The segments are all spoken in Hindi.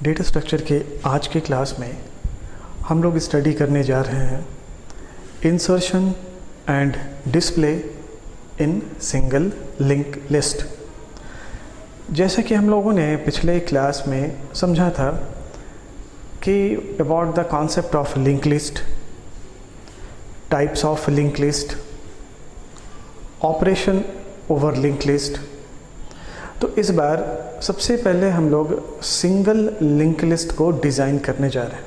डेटा स्ट्रक्चर के आज के क्लास में हम लोग स्टडी करने जा रहे हैं insertion and display in single link list. जैसे कि हम लोगों ने पिछले क्लास में समझा था कि about the concept of link list, types of link list, operation over link list. तो इस बार सबसे पहले हम लोग सिंगल लिंक लिस्ट को डिज़ाइन करने जा रहे हैं।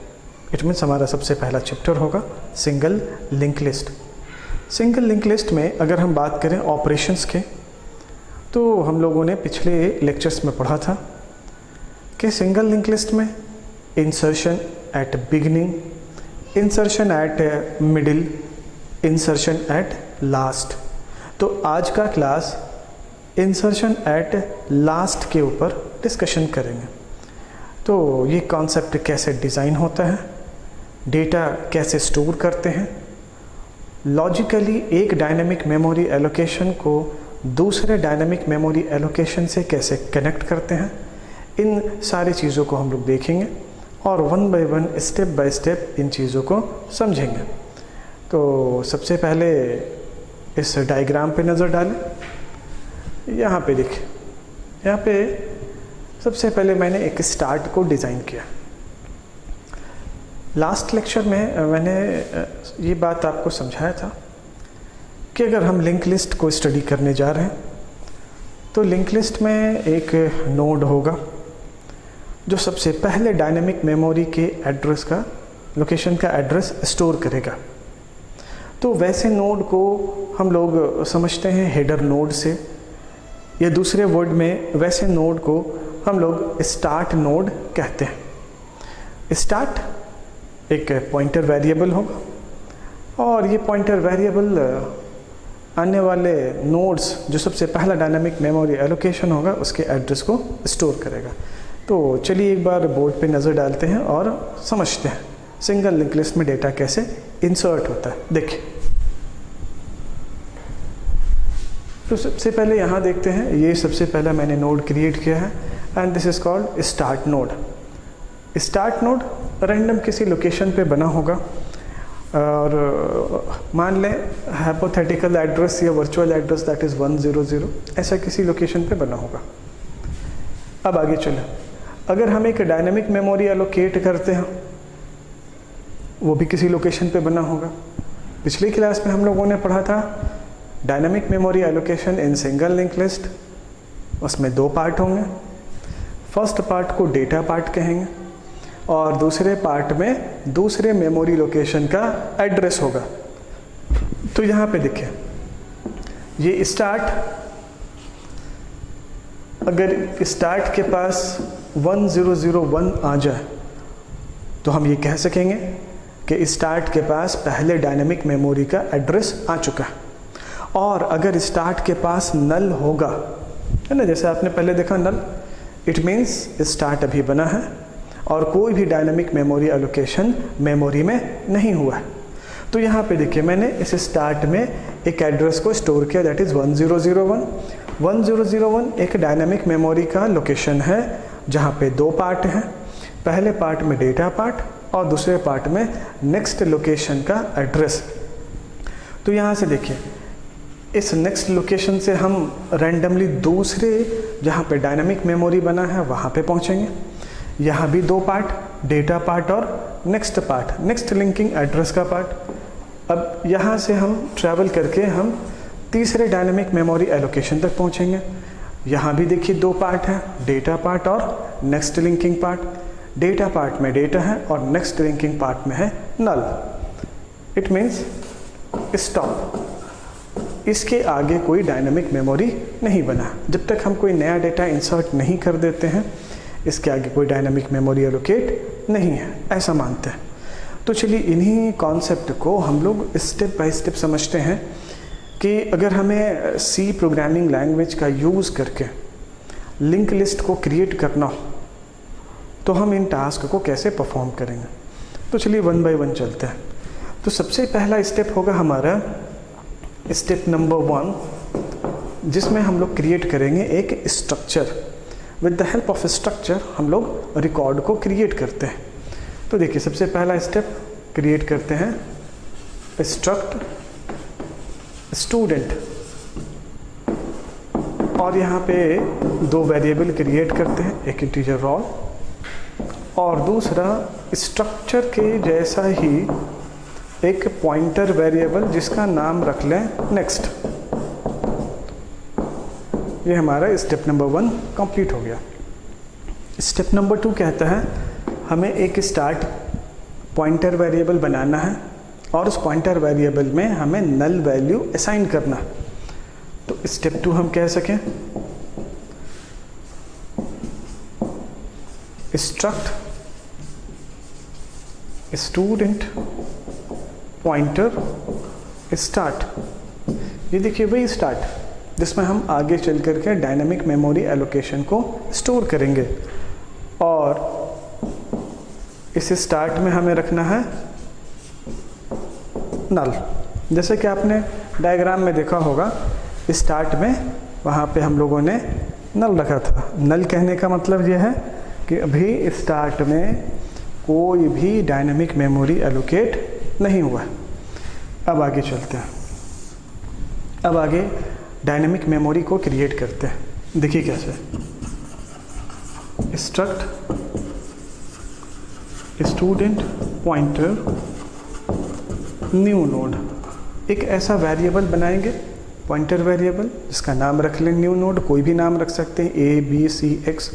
इट मीन्स हमारा सबसे पहला चैप्टर होगा single link list. Single link list में अगर हम बात करें ऑपरेशंस के, तो हम लोगों ने पिछले लेक्चर्स में पढ़ा था कि सिंगल लिंक लिस्ट में insertion at beginning, insertion eight middle, insertion at last. तो आज का क्लास इंसर्शन एट लास्ट के ऊपर डिस्कशन करेंगे। तो ये कॉन्सेप्ट कैसे डिज़ाइन होता है, डेटा कैसे स्टोर करते हैं, लॉजिकली एक डायनेमिक मेमोरी एलोकेशन को दूसरे डायनेमिक मेमोरी एलोकेशन से कैसे कनेक्ट करते हैं, इन सारी चीज़ों को हम लोग देखेंगे और one by one step by step in चीज़ों को समझेंगे। तो सबसे पहले इस डायग्राम पे नज़र डालें। यहाँ पे देखिए, यहाँ पे सबसे पहले मैंने एक स्टार्ट को डिज़ाइन किया। लास्ट लेक्चर में मैंने ये बात आपको समझाया था कि अगर हम लिंक लिस्ट को स्टडी करने जा रहे हैं तो लिंक लिस्ट में एक नोड होगा जो सबसे पहले डायनेमिक मेमोरी के एड्रेस का, लोकेशन का एड्रेस स्टोर करेगा। तो वैसे नोड को हम लोग समझते हैं हेडर नोड से, या दूसरे वर्ड में वैसे नोड को हम लोग स्टार्ट नोड कहते हैं। स्टार्ट एक पॉइंटर वेरिएबल होगा और ये पॉइंटर वेरिएबल आने वाले नोड्स जो सबसे पहला डायनामिक मेमोरी एलोकेशन होगा उसके एड्रेस को स्टोर करेगा। तो चलिए एक बार बोर्ड पे नज़र डालते हैं और समझते हैं सिंगल लिंक लिस्ट में डेटा कैसे इंसर्ट होता है। देखिए, तो सबसे पहले यहाँ देखते हैं, ये सबसे पहला मैंने नोड क्रिएट किया है and this is called start node. Start node random किसी लोकेशन पे बना होगा और मान लें हाइपोथेटिकल एड्रेस या वर्चुअल एड्रेस दैट इज़ 100, ऐसा किसी लोकेशन पे बना होगा। अब आगे चलें, अगर हम एक डायनेमिक मेमोरी एलोकेट करते हैं वो भी किसी लोकेशन पे बना होगा। पिछली क्लास में हम लोगों ने पढ़ा था dynamic memory allocation in single link list. उसमें दो पार्ट होंगे, फर्स्ट पार्ट को डेटा पार्ट कहेंगे और दूसरे पार्ट में दूसरे मेमोरी लोकेशन का एड्रेस होगा। तो यहाँ पे देखिए, ये स्टार्ट, अगर स्टार्ट के पास 1001 आ जाए तो हम ये कह सकेंगे कि स्टार्ट के पास पहले डायनेमिक मेमोरी का एड्रेस आ चुका है। और अगर स्टार्ट के पास नल होगा, है ना, जैसे आपने पहले देखा नल, इट मीन्स स्टार्ट अभी बना है और कोई भी डायनेमिक मेमोरी एलोकेशन मेमोरी में नहीं हुआ है। तो यहाँ पे देखिए, मैंने इस स्टार्ट में एक एड्रेस को स्टोर किया दैट इज़ 1001। 1001 एक डायनेमिक मेमोरी का लोकेशन है जहाँ पे दो पार्ट हैं, पहले पार्ट में डेटा पार्ट और दूसरे पार्ट में नेक्स्ट लोकेशन का एड्रेस। तो यहाँ से देखिए, इस नेक्स्ट लोकेशन से हम रैंडमली दूसरे जहाँ पे डायनामिक मेमोरी बना है वहाँ पे पहुँचेंगे। यहाँ भी दो पार्ट, डेटा पार्ट और next part, next linking address का पार्ट। अब यहाँ से हम ट्रैवल करके हम तीसरे डायनामिक मेमोरी एलोकेशन तक पहुँचेंगे। यहाँ भी देखिए दो पार्ट हैं, डेटा पार्ट और next linking part. Data part में डेटा है और नेक्स्ट लिंकिंग पार्ट में है नल। इट मीन्स स्टॉप, इसके आगे कोई डायनामिक मेमोरी नहीं बना। जब तक हम कोई नया डेटा इंसर्ट नहीं कर देते हैं इसके आगे कोई डायनामिक मेमोरी एलोकेट नहीं है, ऐसा मानते हैं। तो चलिए इन्हीं कॉन्सेप्ट को हम लोग स्टेप बाय स्टेप समझते हैं कि अगर हमें सी प्रोग्रामिंग लैंग्वेज का यूज़ करके लिंक लिस्ट को क्रिएट करना हो तो हम इन टास्क को कैसे परफॉर्म करेंगे। तो चलिए वन बाय वन चलते हैं। तो सबसे पहला स्टेप होगा हमारा स्टेप नंबर 1, जिसमें हम लोग क्रिएट करेंगे एक structure with the help of structure हम लोग रिकॉर्ड को क्रिएट करते हैं। तो देखिए सबसे पहला स्टेप क्रिएट करते हैं स्ट्रक्ट स्टूडेंट, और यहाँ पे दो वेरिएबल क्रिएट करते हैं, एक इंटीजर रोल और दूसरा स्ट्रक्चर के जैसा ही एक पॉइंटर वेरिएबल जिसका नाम रख लें नेक्स्ट। ये हमारा स्टेप नंबर 1 कंप्लीट हो गया। स्टेप नंबर 2 कहता है हमें एक स्टार्ट पॉइंटर वेरिएबल बनाना है और उस पॉइंटर वेरिएबल में हमें नल वैल्यू असाइन करना। तो स्टेप 2 हम कह सकें स्ट्रक्ट स्टूडेंट पॉइंटर स्टार्ट। ये देखिए वही स्टार्ट जिसमें हम आगे चल करके डायनेमिक मेमोरी एलोकेशन को स्टोर करेंगे, और इस स्टार्ट में हमें रखना है नल। जैसे कि आपने डायग्राम में देखा होगा, स्टार्ट में वहाँ पे हम लोगों ने नल रखा था। नल कहने का मतलब ये है कि अभी स्टार्ट में कोई भी डायनेमिक मेमोरी एलोकेट नहीं हुआ। अब आगे चलते हैं, अब आगे डायनेमिक मेमोरी को क्रिएट करते हैं। देखिए कैसे, struct student pointer new node, एक ऐसा वेरिएबल बनाएंगे पॉइंटर वेरिएबल जिसका नाम रख लें न्यू नोड, कोई भी नाम रख सकते हैं A B C X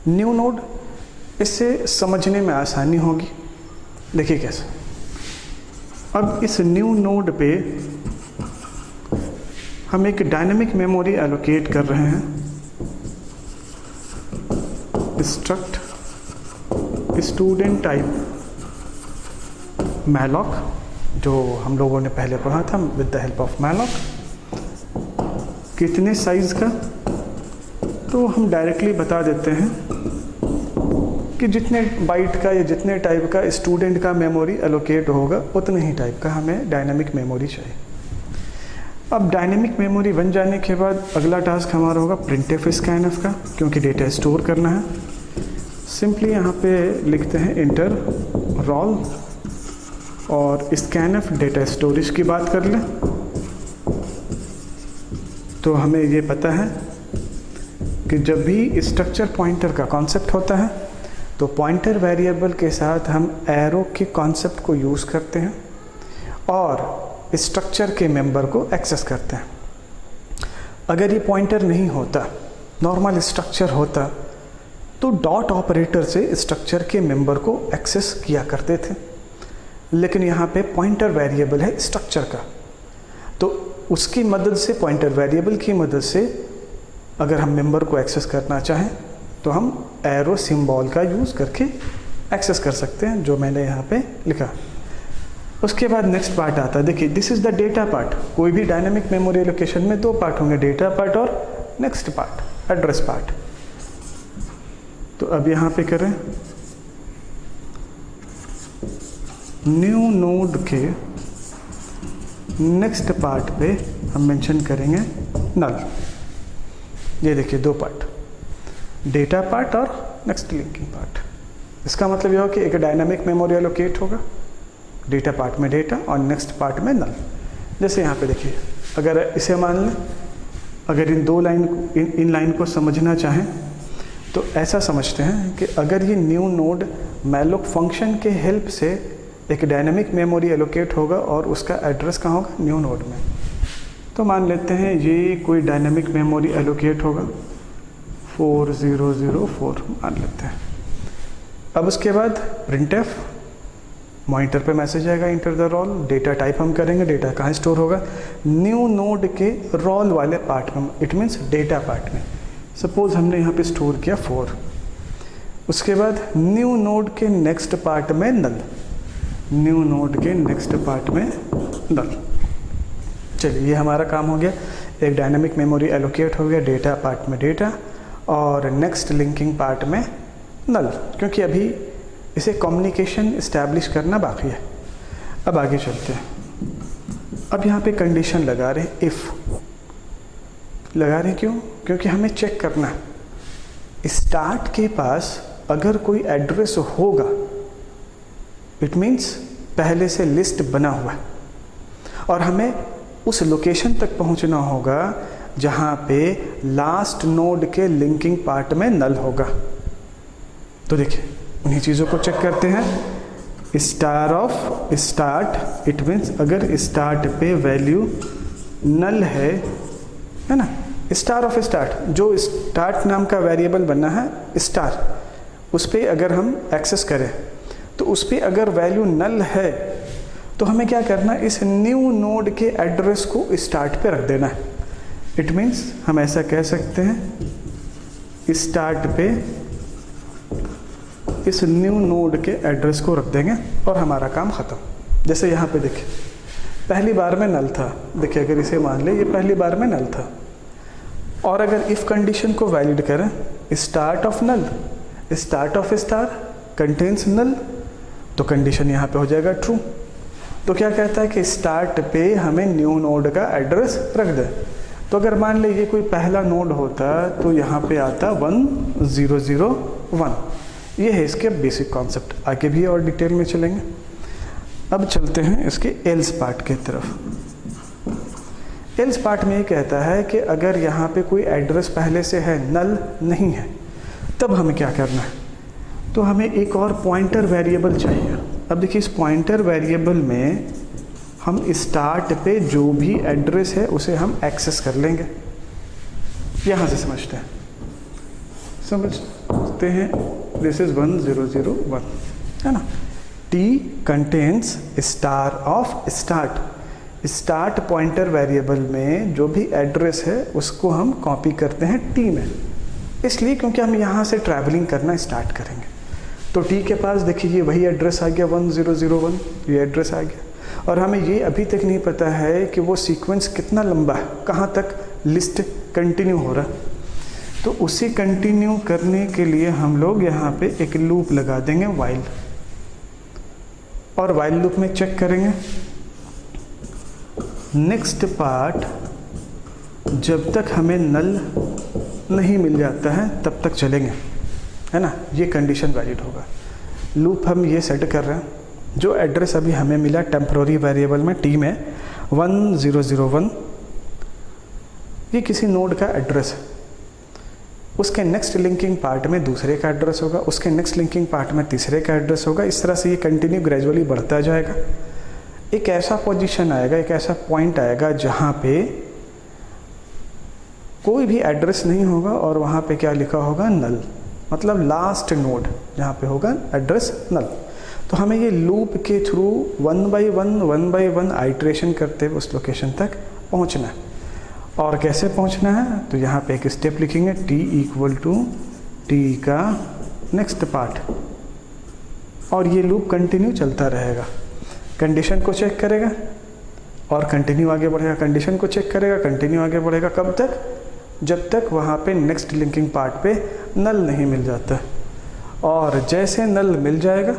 new node. इससे समझने में आसानी होगी। देखिए कैसे, अब इस न्यू नोड पे हम एक डायनेमिक मेमोरी एलोकेट कर रहे हैं। स्ट्रक्ट स्टूडेंट टाइप मैलॉक, जो हम लोगों ने पहले पढ़ा था with the help of malloc. कितने साइज का, तो हम डायरेक्टली बता देते हैं कि जितने बाइट का या जितने टाइप का स्टूडेंट का मेमोरी एलोकेट होगा उतने ही टाइप का हमें डायनेमिक मेमोरी चाहिए। अब डायनेमिक मेमोरी बन जाने के बाद अगला टास्क हमारा होगा प्रिंटफ स्कैनफ का, क्योंकि डेटा स्टोर करना है। सिंपली यहाँ पे लिखते हैं इंटर रोल और स्कैनफ डेटा स्टोरेज की बात कर लें। तो हमें ये पता है कि जब भी स्ट्रक्चर पॉइंटर का कॉन्सेप्ट होता है तो पॉइंटर वेरिएबल के साथ हम एरो के कॉन्सेप्ट को यूज़ करते हैं और स्ट्रक्चर के मेंबर को एक्सेस करते हैं। अगर ये पॉइंटर नहीं होता, नॉर्मल स्ट्रक्चर होता, तो डॉट ऑपरेटर से स्ट्रक्चर के मेंबर को एक्सेस किया करते थे। लेकिन यहाँ पे पॉइंटर वेरिएबल है स्ट्रक्चर का, तो उसकी मदद से, पॉइंटर वेरिएबल की मदद से अगर हम मेंबर को एक्सेस करना चाहें तो हम एरो सिंबल का यूज़ करके एक्सेस कर सकते हैं, जो मैंने यहाँ पे लिखा। उसके बाद नेक्स्ट पार्ट आता है। देखिए this is the data part. कोई भी डायनेमिक मेमोरी एलोकेशन में दो पार्ट होंगे, डेटा पार्ट और नेक्स्ट पार्ट, एड्रेस पार्ट। तो अब यहाँ पे करें न्यू नोड के नेक्स्ट पार्ट पे हम मेंशन करेंगे नल। ये देखिए दो पार्ट, डेटा पार्ट और नेक्स्ट लिंकिंग पार्ट। इसका मतलब यह हो कि एक डायनामिक मेमोरी एलोकेट होगा, डेटा पार्ट में डेटा और नेक्स्ट पार्ट में नल। जैसे यहाँ पे देखिए, अगर इसे मान लें, अगर इन दो लाइन इन लाइन को समझना चाहें तो ऐसा समझते हैं कि अगर ये न्यू नोड मैलोक फंक्शन के हेल्प से एक डायनामिक मेमोरी एलोकेट होगा और उसका एड्रेस कहाँ होगा, न्यू नोड में। तो मान लेते हैं ये कोई डायनामिक मेमोरी एलोकेट होगा 4004 मान लेते हैं। अब उसके बाद प्रिंटफ, मॉनिटर पे मैसेज आएगा enter the roll. Data type हम करेंगे, डेटा कहाँ स्टोर होगा, न्यू नोड के रोल वाले पार्ट में, इट मीन्स डेटा पार्ट में। सपोज हमने यहाँ पे स्टोर किया 4। उसके बाद न्यू नोड के नेक्स्ट पार्ट में नल, न्यू नोड के नेक्स्ट पार्ट में नल। चलिए ये हमारा काम हो गया। एक डायनामिक मेमोरी एलोकेट हो गया, डेटा पार्ट में डेटा और नेक्स्ट लिंकिंग पार्ट में नल, क्योंकि अभी इसे कम्युनिकेशन इस्टेब्लिश करना बाकी है। अब आगे चलते हैं। अब यहाँ पे कंडीशन लगा रहे हैं, इफ़ लगा रहे हैं। क्यों? क्योंकि हमें चेक करना है स्टार्ट के पास अगर कोई एड्रेस होगा, इट मीन्स पहले से लिस्ट बना हुआ है और हमें उस लोकेशन तक पहुंचना होगा जहां पे लास्ट नोड के लिंकिंग पार्ट में नल होगा। तो देखिए उन्हीं चीज़ों को चेक करते हैं। Star of start, it means अगर स्टार्ट पे वैल्यू नल है ना, स्टार ऑफ स्टार्ट, जो स्टार्ट नाम का वेरिएबल बना है स्टार, उस पर अगर हम एक्सेस करें तो उस पर अगर वैल्यू नल है तो हमें क्या करना है, इस न्यू नोड के एड्रेस को स्टार्ट पे रख देना है। इट मीन्स हम ऐसा कह सकते हैं स्टार्ट पे इस न्यू नोड के एड्रेस को रख देंगे और हमारा काम ख़त्म। जैसे यहाँ पे देखिए पहली बार में नल था, देखिए अगर इसे मान ले ये पहली बार में नल था और अगर इफ़ कंडीशन को वैलिड करें start of null, start of star contains null, तो कंडीशन यहाँ पे हो जाएगा ट्रू। तो क्या कहता है कि स्टार्ट पे हमें न्यू नोड का एड्रेस रख दे। तो अगर मान ले ये कोई पहला नोड होता तो यहाँ पे आता 1001। ये है इसके बेसिक कॉन्सेप्ट, आगे भी और डिटेल में चलेंगे। अब चलते हैं इसके एल्स पार्ट की तरफ। एल्स पार्ट में ये कहता है कि अगर यहाँ पे कोई एड्रेस पहले से है, नल नहीं है, तब हमें क्या करना है, तो हमें एक और पॉइंटर वेरिएबल चाहिए। अब देखिए इस पॉइंटर वेरिएबल में हम स्टार्ट पे जो भी एड्रेस है उसे हम एक्सेस कर लेंगे। यहाँ से समझते हैं दिस इज 1001 है ना। T contains star of start. Start pointer variable में जो भी एड्रेस है उसको हम कॉपी करते हैं टी में, इसलिए क्योंकि हम यहाँ से ट्रैवलिंग करना स्टार्ट करेंगे। तो टी के पास देखिए ये वही एड्रेस आ गया 1001, ये एड्रेस आ गया और हमें ये अभी तक नहीं पता है कि वो सीक्वेंस कितना लंबा है, कहाँ तक लिस्ट कंटिन्यू हो रहा है। तो उसे कंटिन्यू करने के लिए हम लोग यहाँ पे एक लूप लगा देंगे वाइल, और वाइल लूप में चेक करेंगे नेक्स्ट पार्ट जब तक हमें नल नहीं मिल जाता है तब तक चलेंगे, है ना। ये कंडीशन वैलिड होगा। लूप हम ये सेट कर रहे हैं, जो एड्रेस अभी हमें मिला टेम्पररी वेरिएबल में टी में 1001, ये किसी नोड का एड्रेस है। उसके नेक्स्ट लिंकिंग पार्ट में दूसरे का एड्रेस होगा, उसके नेक्स्ट लिंकिंग पार्ट में तीसरे का एड्रेस होगा। इस तरह से ये कंटिन्यू ग्रेजुअली बढ़ता जाएगा। एक ऐसा पोजीशन आएगा, एक ऐसा पॉइंट आएगा जहाँ पे कोई भी एड्रेस नहीं होगा और वहाँ पे क्या लिखा होगा, नल, मतलब लास्ट नोड जहाँ पे होगा एड्रेस नल। तो हमें ये लूप के थ्रू 1 बाई 1 आइट्रेशन करते हुए उस लोकेशन तक पहुँचना है। और कैसे पहुँचना है, तो यहाँ पे एक स्टेप लिखेंगे t इक्वल टू टी का नेक्स्ट पार्ट, और ये लूप कंटिन्यू चलता रहेगा। कंडीशन को चेक करेगा और कंटिन्यू आगे बढ़ेगा, कंडीशन को चेक करेगा, कंटिन्यू आगे बढ़ेगा। कब तक, जब तक वहाँ पे नेक्स्ट लिंकिंग पार्ट पे नल नहीं मिल जाता। और जैसे नल मिल जाएगा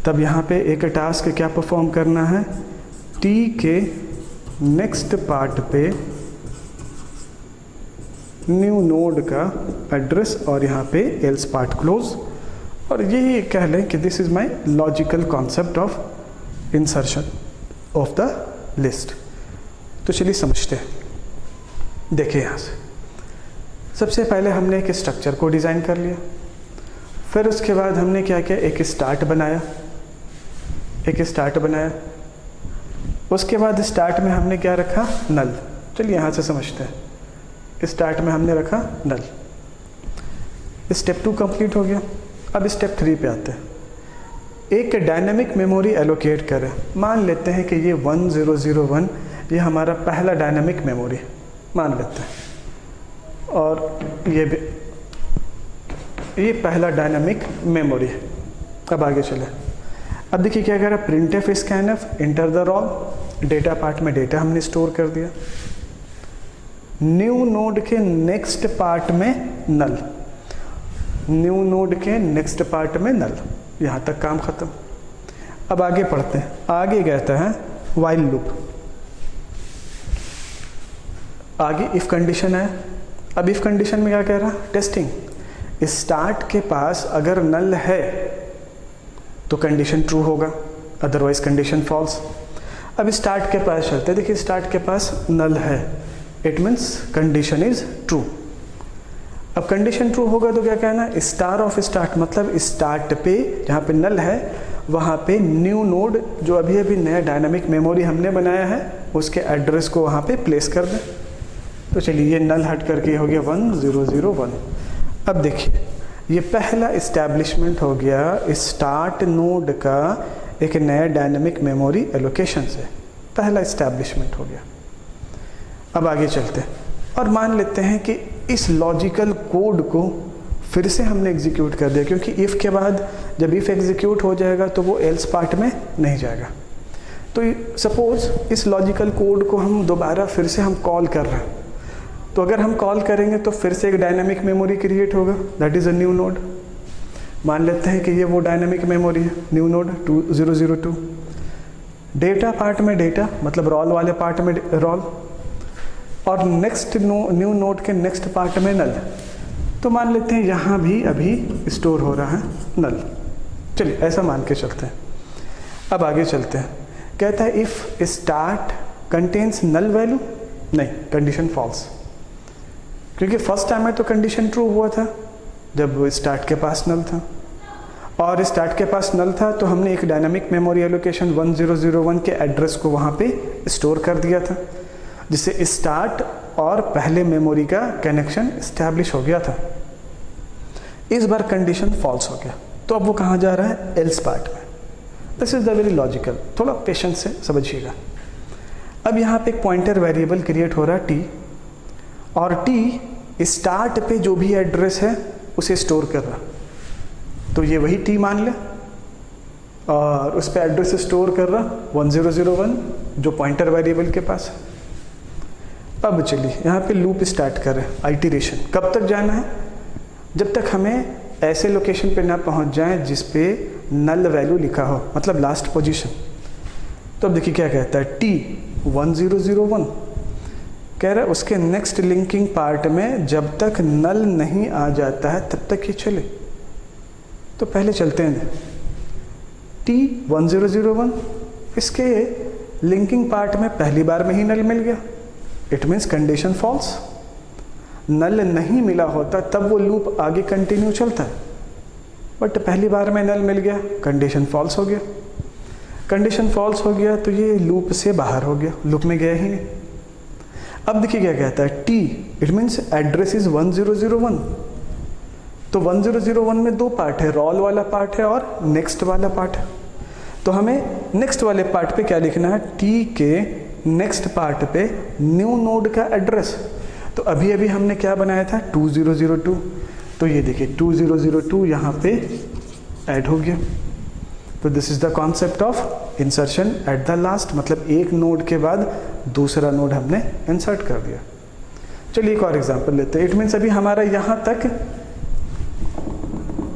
तब यहाँ पे एक टास्क क्या परफॉर्म करना है, टी के नेक्स्ट पार्ट पे न्यू नोड का एड्रेस और यहाँ पे एल्स पार्ट क्लोज। और ये कह लें कि this is my logical concept of insertion of the list. तो चलिए समझते हैं। देखिए यहाँ से सबसे पहले हमने एक स्ट्रक्चर को डिज़ाइन कर लिया, फिर उसके बाद हमने क्या किया, एक स्टार्ट बनाया, उसके बाद स्टार्ट में हमने क्या रखा, नल। चलिए यहाँ से समझते हैं। स्टार्ट में हमने रखा नल। स्टेप 2 कंप्लीट हो गया। अब स्टेप 3 पे आते हैं। एक डायनेमिक मेमोरी एलोकेट करें। मान लेते हैं कि ये 1001 ये हमारा पहला डायनेमिक मेमोरी मान लेते हैं, और ये पहला डायनेमिक मेमोरी है। अब आगे चले। अब देखिए क्या कह रहा है, printf scanf enter the ROM. Data part में डेटा हमने स्टोर कर दिया। न्यू नोड के नेक्स्ट पार्ट में नल, न्यू नोड के नेक्स्ट पार्ट में नल। यहाँ तक काम खत्म। अब आगे पढ़ते हैं। आगे कहता है वाइल लूप। आगे इफ कंडीशन है। अब इफ कंडीशन में क्या कह रहा है, टेस्टिंग। स्टार्ट के पास अगर नल है तो कंडीशन ट्रू होगा, अदरवाइज कंडीशन फॉल्स। अब स्टार्ट के पास चलते हैं, देखिए स्टार्ट के पास नल है, it means condition is true. अब कंडीशन ट्रू होगा तो क्या कहना, स्टार ऑफ स्टार्ट मतलब स्टार्ट पे जहाँ पे नल है वहाँ पे न्यू नोड जो अभी अभी नया डायनामिक मेमोरी हमने बनाया है उसके एड्रेस को वहाँ पे प्लेस कर दें। तो चलिए ये नल हट करके हो गया 1001। अब देखिए ये पहला इस्टेब्लिशमेंट हो गया स्टार्ट नोड का एक नया डायनामिक मेमोरी एलोकेशन से, पहला इस्टेब्लिशमेंट हो गया। अब आगे चलते हैं और मान लेते हैं कि इस लॉजिकल कोड को फिर से हमने एग्जीक्यूट कर दिया, क्योंकि इफ़ के बाद जब इफ़ एग्जीक्यूट हो जाएगा तो वो एल्स पार्ट में नहीं जाएगा। तो सपोज इस लॉजिकल कोड को हम दोबारा फिर से हम कॉल कर रहे हैं, तो अगर हम कॉल करेंगे तो फिर से एक डायनामिक मेमोरी क्रिएट होगा, that is a new node. मान लेते हैं कि ये वो डायनामिक मेमोरी है, न्यू नोड 2002। डेटा पार्ट में डेटा मतलब रॉल वाले पार्ट में रॉल, और नेक्स्ट न्यू नोड के नेक्स्ट पार्ट में नल। तो मान लेते हैं यहाँ भी अभी स्टोर हो रहा है नल। चलिए ऐसा मान के चलते हैं। अब आगे चलते हैं, कहता है if start contains null value, नहीं कंडीशन फॉल्स, क्योंकि फर्स्ट टाइम में तो कंडीशन ट्रू हुआ था जब स्टार्ट के पास नल था, और स्टार्ट के पास नल था तो हमने एक डायनामिक मेमोरी एलोकेशन 1001 के एड्रेस को वहाँ पे स्टोर कर दिया था, जिससे स्टार्ट और पहले मेमोरी का कनेक्शन इस्टेब्लिश हो गया था। इस बार कंडीशन फॉल्स हो गया, तो अब वो कहाँ जा रहा है, एल्स पार्ट में। This is the very logical, थोड़ा पेशेंस से समझिएगा। अब यहाँ पे एक पॉइंटर वेरिएबल क्रिएट हो रहा है टी, और टी स्टार्ट पे जो भी एड्रेस है उसे स्टोर कर रहा, तो ये वही टी मान ले और उस पर एड्रेस स्टोर कर रहा 1001 जो पॉइंटर वेरिएबल के पास है। अब चलिए यहाँ पे लूप स्टार्ट करें, आइटरेशन। कब तक जाना है, जब तक हमें ऐसे लोकेशन पे ना पहुँच जाए जिस पे नल वैल्यू लिखा हो, मतलब लास्ट पोजीशन। तो अब देखिए क्या कहता है, टी 1001 कह रहा है उसके नेक्स्ट लिंकिंग पार्ट में जब तक नल नहीं आ जाता है तब तक ये चले। तो पहले चलते हैं टी 1001, इसके लिंकिंग पार्ट में पहली बार में ही नल मिल गया, इट मीन्स कंडीशन फॉल्स। नल नहीं मिला होता तब वो लूप आगे कंटिन्यू चलता है, बट पहली बार में नल मिल गया, कंडीशन फॉल्स हो गया। कंडीशन फॉल्स हो गया तो ये लूप से बाहर हो गया, लूप में गया ही नहीं। अब देखिए क्या कहता है, T it means address is 1001। तो 1001 में दो पार्ट है, रॉल वाला पार्ट है और नेक्स्ट वाला पार्ट है। तो हमें नेक्स्ट वाले पार्ट पे क्या लिखना है, टी के नेक्स्ट पार्ट पे न्यू नोड का एड्रेस। तो अभी अभी हमने क्या बनाया था 2002, तो ये देखिए 2002 यहाँ पे ऐड हो गया। तो this is the concept of insertion at the last, मतलब एक नोड के बाद दूसरा नोड हमने इंसर्ट कर दिया। चलिए एक और एग्जांपल लेते हैं। इट मीन्स अभी हमारा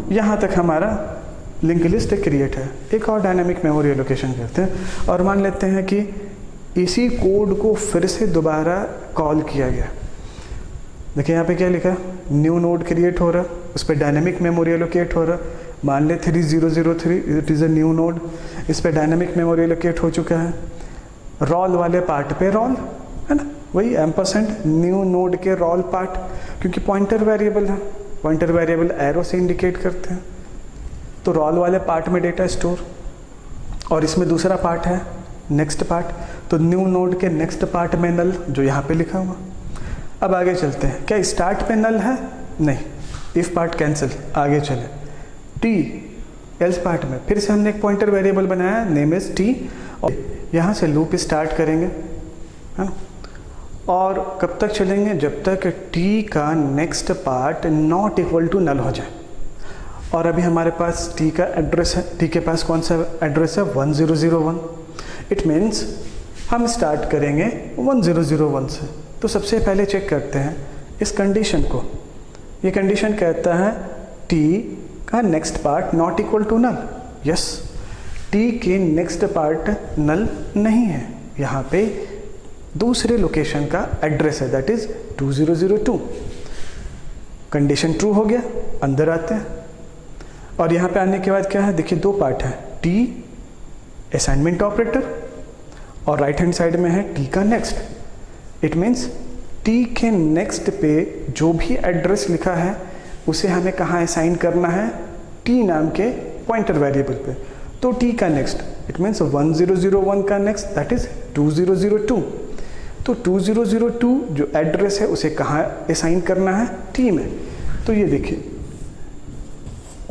यहाँ तक हमारा लिंक लिस्ट क्रिएट है। एक और डायनामिक मेमोरी एलोकेशन करते हैं और मान लेते हैं कि इसी कोड को फिर से दोबारा कॉल किया गया। देखिए यहाँ पे क्या लिखा है, न्यू नोड क्रिएट हो रहा, उस पर डायनामिक मेमोरी एलोकेट हो रहा। मान ले 3003 it is a new node, इस पर डायनामिक मेमोरी एलोकेट हो चुका है। रॉल वाले पार्ट पे रॉल है ना, वही एम्परसेंड न्यू नोड के रॉल पार्ट, क्योंकि पॉइंटर वेरिएबल है, पॉइंटर वेरिएबल एरो से इंडिकेट करते हैं। तो रॉल वाले पार्ट में डेटा स्टोर, और इसमें दूसरा पार्ट है नेक्स्ट पार्ट, तो न्यू नोड के नेक्स्ट पार्ट में नल जो यहाँ पे लिखा हुआ। अब आगे चलते हैं, क्या स्टार्ट पे नल है, नहीं, इफ पार्ट कैंसिल, आगे चले टी एल्स पार्ट में फिर से हमने एक पॉइंटर वेरिएबल बनाया, नेम इज टी, और यहाँ से लूप स्टार्ट करेंगे, है ना। और कब तक चलेंगे, जब तक टी का next part not equal to null हो जाए। और अभी हमारे पास टी का एड्रेस है, टी के पास कौन सा एड्रेस है 1001। इट मीन्स हम स्टार्ट करेंगे 1001 से। तो सबसे पहले चेक करते हैं इस कंडीशन को। ये कंडीशन कहता है टी का next part not equal to null. Yes, T के नेक्स्ट पार्ट नल नहीं है, यहाँ पे दूसरे लोकेशन का एड्रेस है, दैट इज 2002। कंडीशन ट्रू हो गया, अंदर आते हैं और यहाँ पे आने के बाद क्या है, देखिए दो पार्ट है, टी असाइनमेंट ऑपरेटर और राइट हैंड साइड में है टी का नेक्स्ट। इट मीन्स टी के नेक्स्ट पे जो भी एड्रेस लिखा है उसे हमें कहाँ असाइन करना है, टी नाम के पॉइंटर वेरिएबल पे। तो टी का नेक्स्ट इट मीन्स 1001 का नेक्स्ट दैट इज 2002। तो 2002 जो एड्रेस है उसे कहाँ असाइन करना है, टी में। तो ये देखिए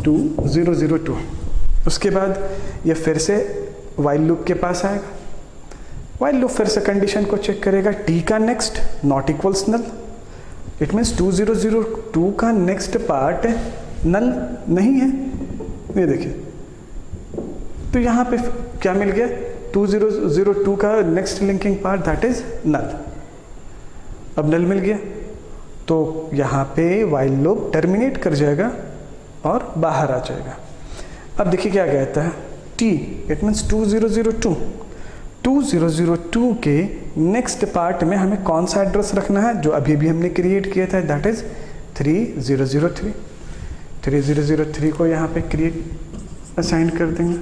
2002। उसके बाद ये फिर से वाइल लूप के पास आएगा। वाइल लूप फिर से कंडीशन को चेक करेगा, टी का next not equals null. It means 2002 का नेक्स्ट पार्ट नल नहीं है, ये देखिए। तो यहाँ पे क्या मिल गया, 2002 का next linking part that is null. अब नल मिल गया तो यहाँ पे वाइल लूप टर्मिनेट कर जाएगा और बाहर आ जाएगा। अब देखिए क्या कहता है, टी इट मीन्स 2002 के नेक्स्ट पार्ट में हमें कौन सा एड्रेस रखना है, जो अभी भी हमने क्रिएट किया था दैट इज 3003। 3003 को यहाँ पे क्रिएट असाइन कर देंगे।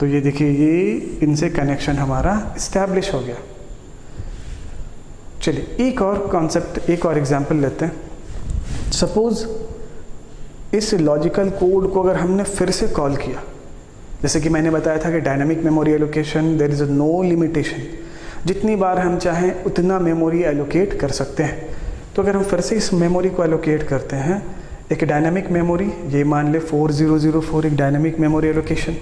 तो ये देखिए ये इनसे कनेक्शन हमारा इस्टेब्लिश हो गया। चलिए एक और कॉन्सेप्ट, एक और एग्जांपल लेते हैं। सपोज इस लॉजिकल कोड को अगर हमने फिर से कॉल किया, जैसे कि मैंने बताया था कि dynamic memory allocation there is no limitation, जितनी बार हम चाहें उतना मेमोरी एलोकेट कर सकते हैं। तो अगर हम फिर से इस मेमोरी को एलोकेट करते हैं, एक डायनामिक मेमोरी, ये मान ले 4004 एक dynamic memory allocation,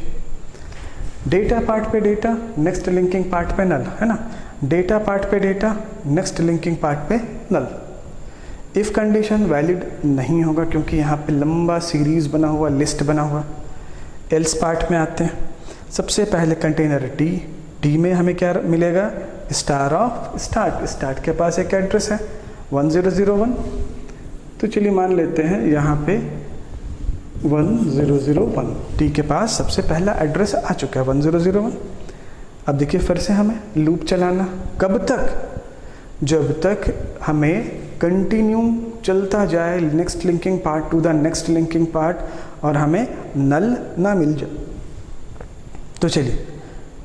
data part पे डेटा, नेक्स्ट लिंकिंग पार्ट पे नल, है ना। डेटा पार्ट पे डेटा, नेक्स्ट लिंकिंग पार्ट पे नल। इफ़ कंडीशन वैलिड नहीं होगा क्योंकि यहाँ पे लंबा सीरीज़ बना हुआ, लिस्ट बना हुआ। एल्स पार्ट में आते हैं। सबसे पहले कंटेनर टी, टी में हमें क्या मिलेगा, स्टार ऑफ स्टार्ट। स्टार्ट के पास एक एड्रेस है 1001। तो चलिए मान लेते हैं यहाँ पे 1001, टी के पास सबसे पहला एड्रेस आ चुका है 1001। अब देखिए फिर से हमें लूप चलाना, कब तक, जब तक हमें कंटिन्यू चलता जाए next linking part two the next linking part और हमें नल ना मिल जाए। तो चलिए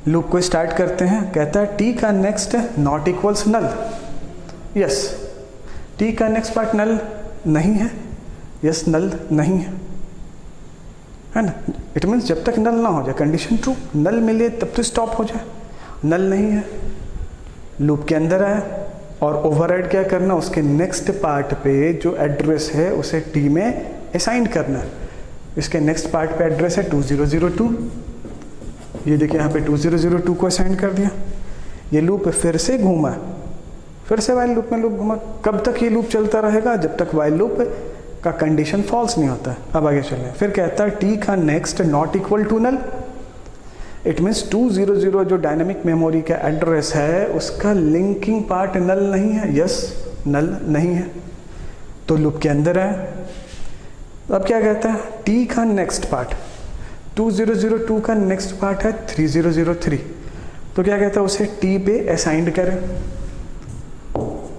लूप को स्टार्ट करते हैं। कहता है टी का next not equals null. Yes, T का नेक्स्ट पार्ट नल नहीं है। यस, नल नहीं है ना। इट मीन्स जब तक नल ना हो जाए, कंडीशन ट्रू, नल मिले तब तो स्टॉप हो जाए। नल नहीं है, लूप के अंदर आया और ओवरराइड क्या करना, उसके नेक्स्ट पार्ट पे जो एड्रेस है उसे टी में असाइन करना है। इसके नेक्स्ट पार्ट पे एड्रेस है 2002। ये देखिए यहाँ पे 2002 को असाइन कर दिया। ये लूप फिर से घूमा, फिर से वाइल लूप में लूप घूमा। कब तक ये लूप चलता रहेगा, जब तक वाइल लूप का कंडीशन फॉल्स नहीं होता है। अब आगे चलें। फिर कहता है टी का next not equal to null. It means 200 जो डायनेमिक मेमोरी का एड्रेस है उसका लिंकिंग पार्ट नल नहीं है। यस, नल नहीं है, तो लूप के अंदर है। अब क्या कहता है, टी का नेक्स्ट पार्ट 2002 का नेक्स्ट पार्ट है 3003। तो क्या कहता है, उसे टी पे असाइंड करें।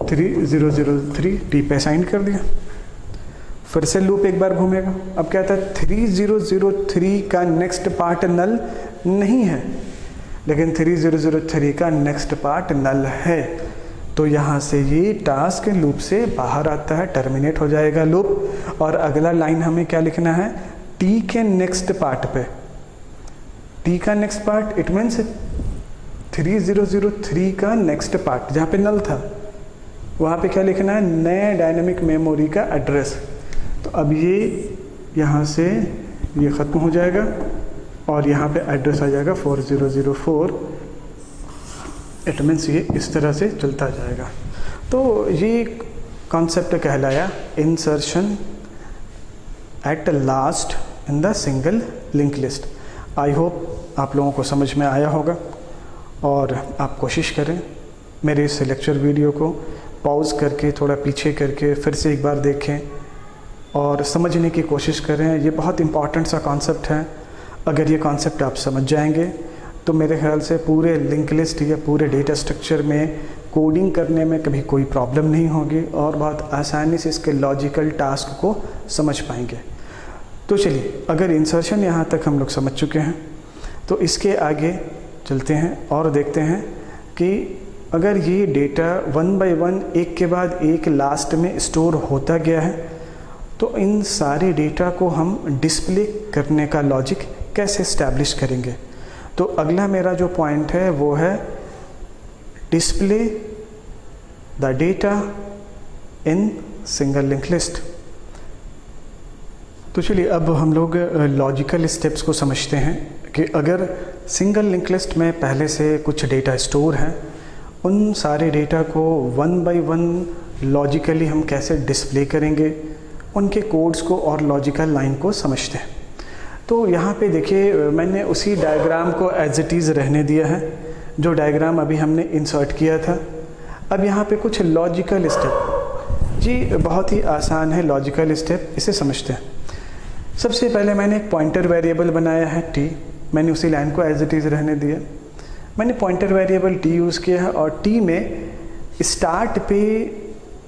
3003 टी पे असाइन कर दिया। फिर से लूप एक बार घूमेगा। अब कहता है 3003 का नेक्स्ट पार्ट नल नहीं है, लेकिन 3003 का नेक्स्ट पार्ट नल है। तो यहाँ से ये टास्क लूप से बाहर आता है, टर्मिनेट हो जाएगा लूप। और अगला लाइन हमें क्या लिखना है, टी के नेक्स्ट पार्ट पे, टी का नेक्स्ट पार्ट इट मीन्स 3003 का नेक्स्ट पार्ट जहाँ पे नल था वहाँ पे क्या लिखना है, नए डायनेमिक मेमोरी का एड्रेस। तो अब ये यहाँ से ये ख़त्म हो जाएगा और यहाँ पे एड्रेस आ जाएगा 4004। इट मीन्स ये इस तरह से चलता जाएगा। तो ये कॉन्सेप्ट कहलाया insertion at last in the single link list. I hope आप लोगों को समझ में आया होगा और आप कोशिश करें मेरे इस लेक्चर वीडियो को पॉज करके, थोड़ा पीछे करके फिर से एक बार देखें और समझने की कोशिश करें। ये बहुत इम्पॉर्टेंट सा कॉन्सेप्ट है। अगर ये कॉन्सेप्ट आप समझ जाएंगे तो मेरे ख्याल से पूरे लिंक लिस्ट या पूरे डेटा स्ट्रक्चर में कोडिंग करने में कभी कोई प्रॉब्लम नहीं होगी और बहुत आसानी से इसके लॉजिकल टास्क को समझ पाएंगे। तो चलिए, अगर इंसर्शन यहाँ तक हम लोग समझ चुके हैं तो इसके आगे चलते हैं और देखते हैं कि अगर ये डेटा वन बाय वन एक के बाद एक लास्ट में स्टोर होता गया है तो इन सारे डेटा को हम डिस्प्ले करने का लॉजिक कैसे इस्टेब्लिश करेंगे। तो अगला मेरा जो पॉइंट है वो है display the data in single link list. तो चलिए अब हम लोग लॉजिकल स्टेप्स को समझते हैं कि अगर सिंगल लिंक लिस्ट में पहले से कुछ डेटा स्टोर है, उन सारे डेटा को वन बाय वन लॉजिकली हम कैसे डिस्प्ले करेंगे, उनके कोड्स को और लॉजिकल लाइन को समझते हैं। तो यहाँ पे देखिए, मैंने उसी डायग्राम को एज इट इज़ रहने दिया है जो डायग्राम अभी हमने इंसर्ट किया था। अब यहाँ पे कुछ लॉजिकल स्टेप, जी बहुत ही आसान है लॉजिकल स्टेप, इसे समझते हैं। सबसे पहले मैंने एक पॉइंटर वेरिएबल बनाया है t, मैंने उसी लाइन को एज इट इज़ रहने दिया। मैंने पॉइंटर वेरिएबल t यूज़ किया है और t में स्टार्ट पे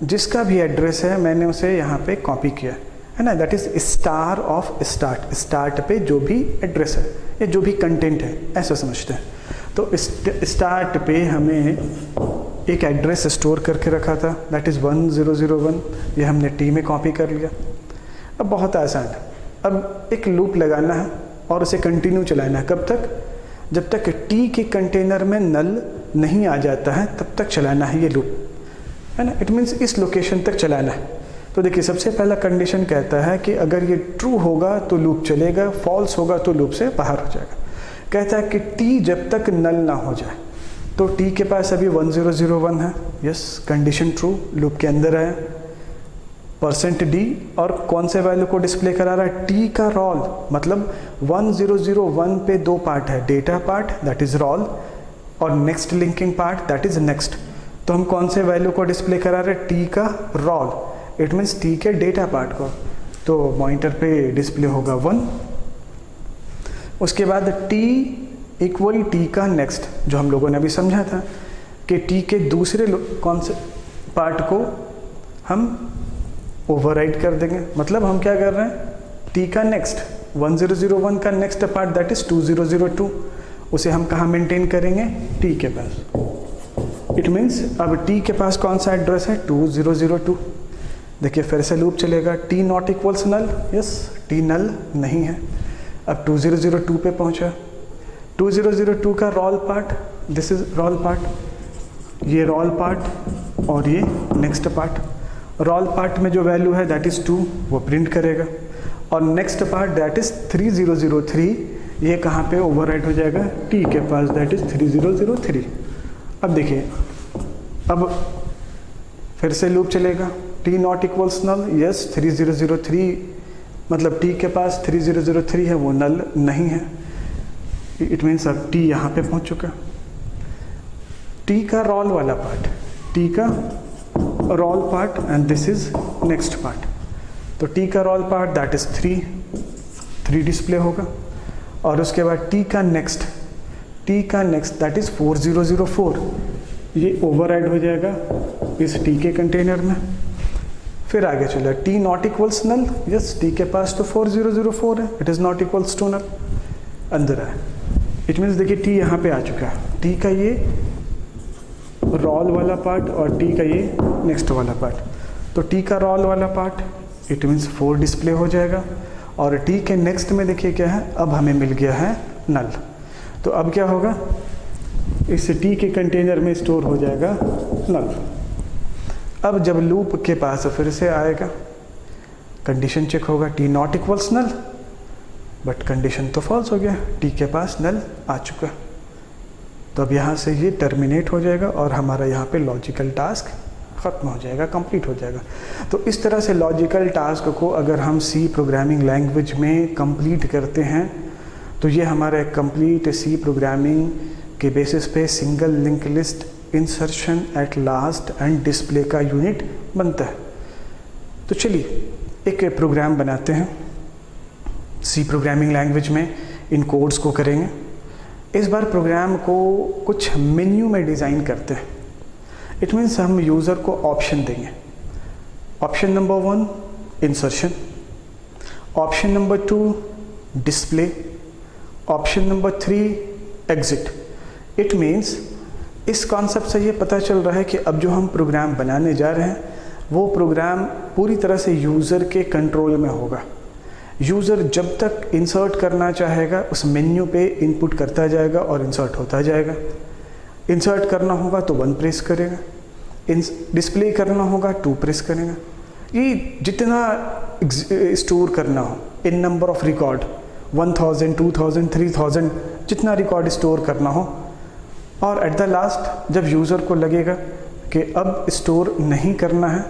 जिसका भी एड्रेस है मैंने उसे यहाँ पे कॉपी किया है ना, that is star of start. Start पे जो भी एड्रेस है या जो भी कंटेंट है ऐसा समझते हैं। तो स्टार्ट पे हमें एक एड्रेस स्टोर करके रखा था, दैट इज़ 1001, ये हमने t में कॉपी कर लिया। अब बहुत आसान है, अब एक लूप लगाना है और उसे कंटिन्यू चलाना है। कब तक? जब तक t के कंटेनर में नल नहीं आ जाता है तब तक चलाना है ये लूप, है ना। इट मीन्स इस लोकेशन तक चलाना है। तो देखिए, सबसे पहला कंडीशन कहता है कि अगर ये ट्रू होगा तो लूप चलेगा, फॉल्स होगा तो लूप से बाहर हो जाएगा। कहता है कि t जब तक नल ना हो जाए, तो t के पास अभी 1001 है, यस कंडीशन ट्रू, लूप के अंदर है। %d और कौन से वैल्यू को डिस्प्ले करा रहा है? t का रोल, मतलब 1001 पे दो पार्ट है, data part that is roll और next linking part that is next. तो हम कौन से वैल्यू को डिस्प्ले करा रहे हैं? t का रोल, इट मीन्स t के डेटा पार्ट को। तो मॉनिटर पे डिस्प्ले होगा 1। उसके बाद t इक्वल t का नेक्स्ट, जो हम लोगों ने अभी समझा था कि t के दूसरे कौन से पार्ट को हम ओवरराइड कर देंगे। मतलब हम क्या कर रहे हैं? t का नेक्स्ट 1001 का नेक्स्ट पार्ट दैट इज 2002, उसे हम कहाँ मेंटेन करेंगे? t के पास। इट मीन्स अब t के पास कौन सा एड्रेस है? 2002। देखिए फिर से लूप चलेगा, t not equals null, yes t null नहीं है। अब 2002 पे पहुंचा, 2002 का roll part, this is roll part, ये रोल पार्ट और ये नेक्स्ट पार्ट। रोल पार्ट में जो वैल्यू है दैट इज 2, वो प्रिंट करेगा, और नेक्स्ट पार्ट दैट इज 3003, ये कहाँ पे ओवरराइट हो जाएगा? t के पास दैट इज 3003। अब देखिए, अब फिर से लूप चलेगा, t not equals null, yes 3003, मतलब t के पास 3003 है, वो नल नहीं है। इट मीन्स अब t यहाँ पे पहुँच चुका। t का रोल वाला पार्ट, t का roll part and this is next part. तो t का roll part that is 3 display होगा, और उसके बाद t का नेक्स्ट दैट इज 4004, ये ओवरराइड हो जाएगा इस t के कंटेनर में। फिर आगे चला, t not equals null, yes t के पास तो 4004 है, it is not equals to null, अंदर है। इट मीन्स देखिए t यहाँ पे आ चुका है, t का ये रोल वाला पार्ट और t का ये नेक्स्ट वाला पार्ट। तो t का रोल वाला पार्ट इट मीन्स 4 डिस्प्ले हो जाएगा, और t के नेक्स्ट में देखिए क्या है, अब हमें मिल गया है नल। तो अब क्या होगा? इस t के कंटेनर में स्टोर हो जाएगा नल। अब जब लूप के पास फिर से आएगा, कंडीशन चेक होगा, t not equals null, but condition तो फॉल्स हो गया, t के पास नल आ चुका। तो अब यहाँ से ये टर्मिनेट हो जाएगा और हमारा यहाँ पे लॉजिकल टास्क ख़त्म हो जाएगा, कंप्लीट हो जाएगा। तो इस तरह से लॉजिकल टास्क को अगर हम सी प्रोग्रामिंग लैंग्वेज में कंप्लीट करते हैं तो ये हमारा एक कंप्लीट सी प्रोग्रामिंग के बेसिस पे single link list, insertion at last and display का यूनिट बनता है। तो चलिए एक प्रोग्राम बनाते हैं सी प्रोग्रामिंग लैंग्वेज में, इन कोड्स को करेंगे। इस बार प्रोग्राम को कुछ मेन्यू में डिज़ाइन करते हैं। इट मीन्स हम यूज़र को ऑप्शन देंगे। Option number 1 insertion, option number 2 display, option number 3 exit. It means इस कॉन्सेप्ट से ये पता चल रहा है कि अब जो हम प्रोग्राम बनाने जा रहे हैं वो प्रोग्राम पूरी तरह से यूज़र के कंट्रोल में होगा। यूज़र जब तक इंसर्ट करना चाहेगा उस मेन्यू पे इनपुट करता जाएगा और इंसर्ट होता जाएगा। इंसर्ट करना होगा तो 1 प्रेस करेगा, डिस्प्ले करना होगा 2 प्रेस करेगा। ये जितना स्टोर करना हो इन नंबर ऑफ रिकॉर्ड 1000, 2000, 3000 जितना रिकॉर्ड स्टोर करना हो, और एट द लास्ट जब यूज़र को लगेगा कि अब स्टोर नहीं करना है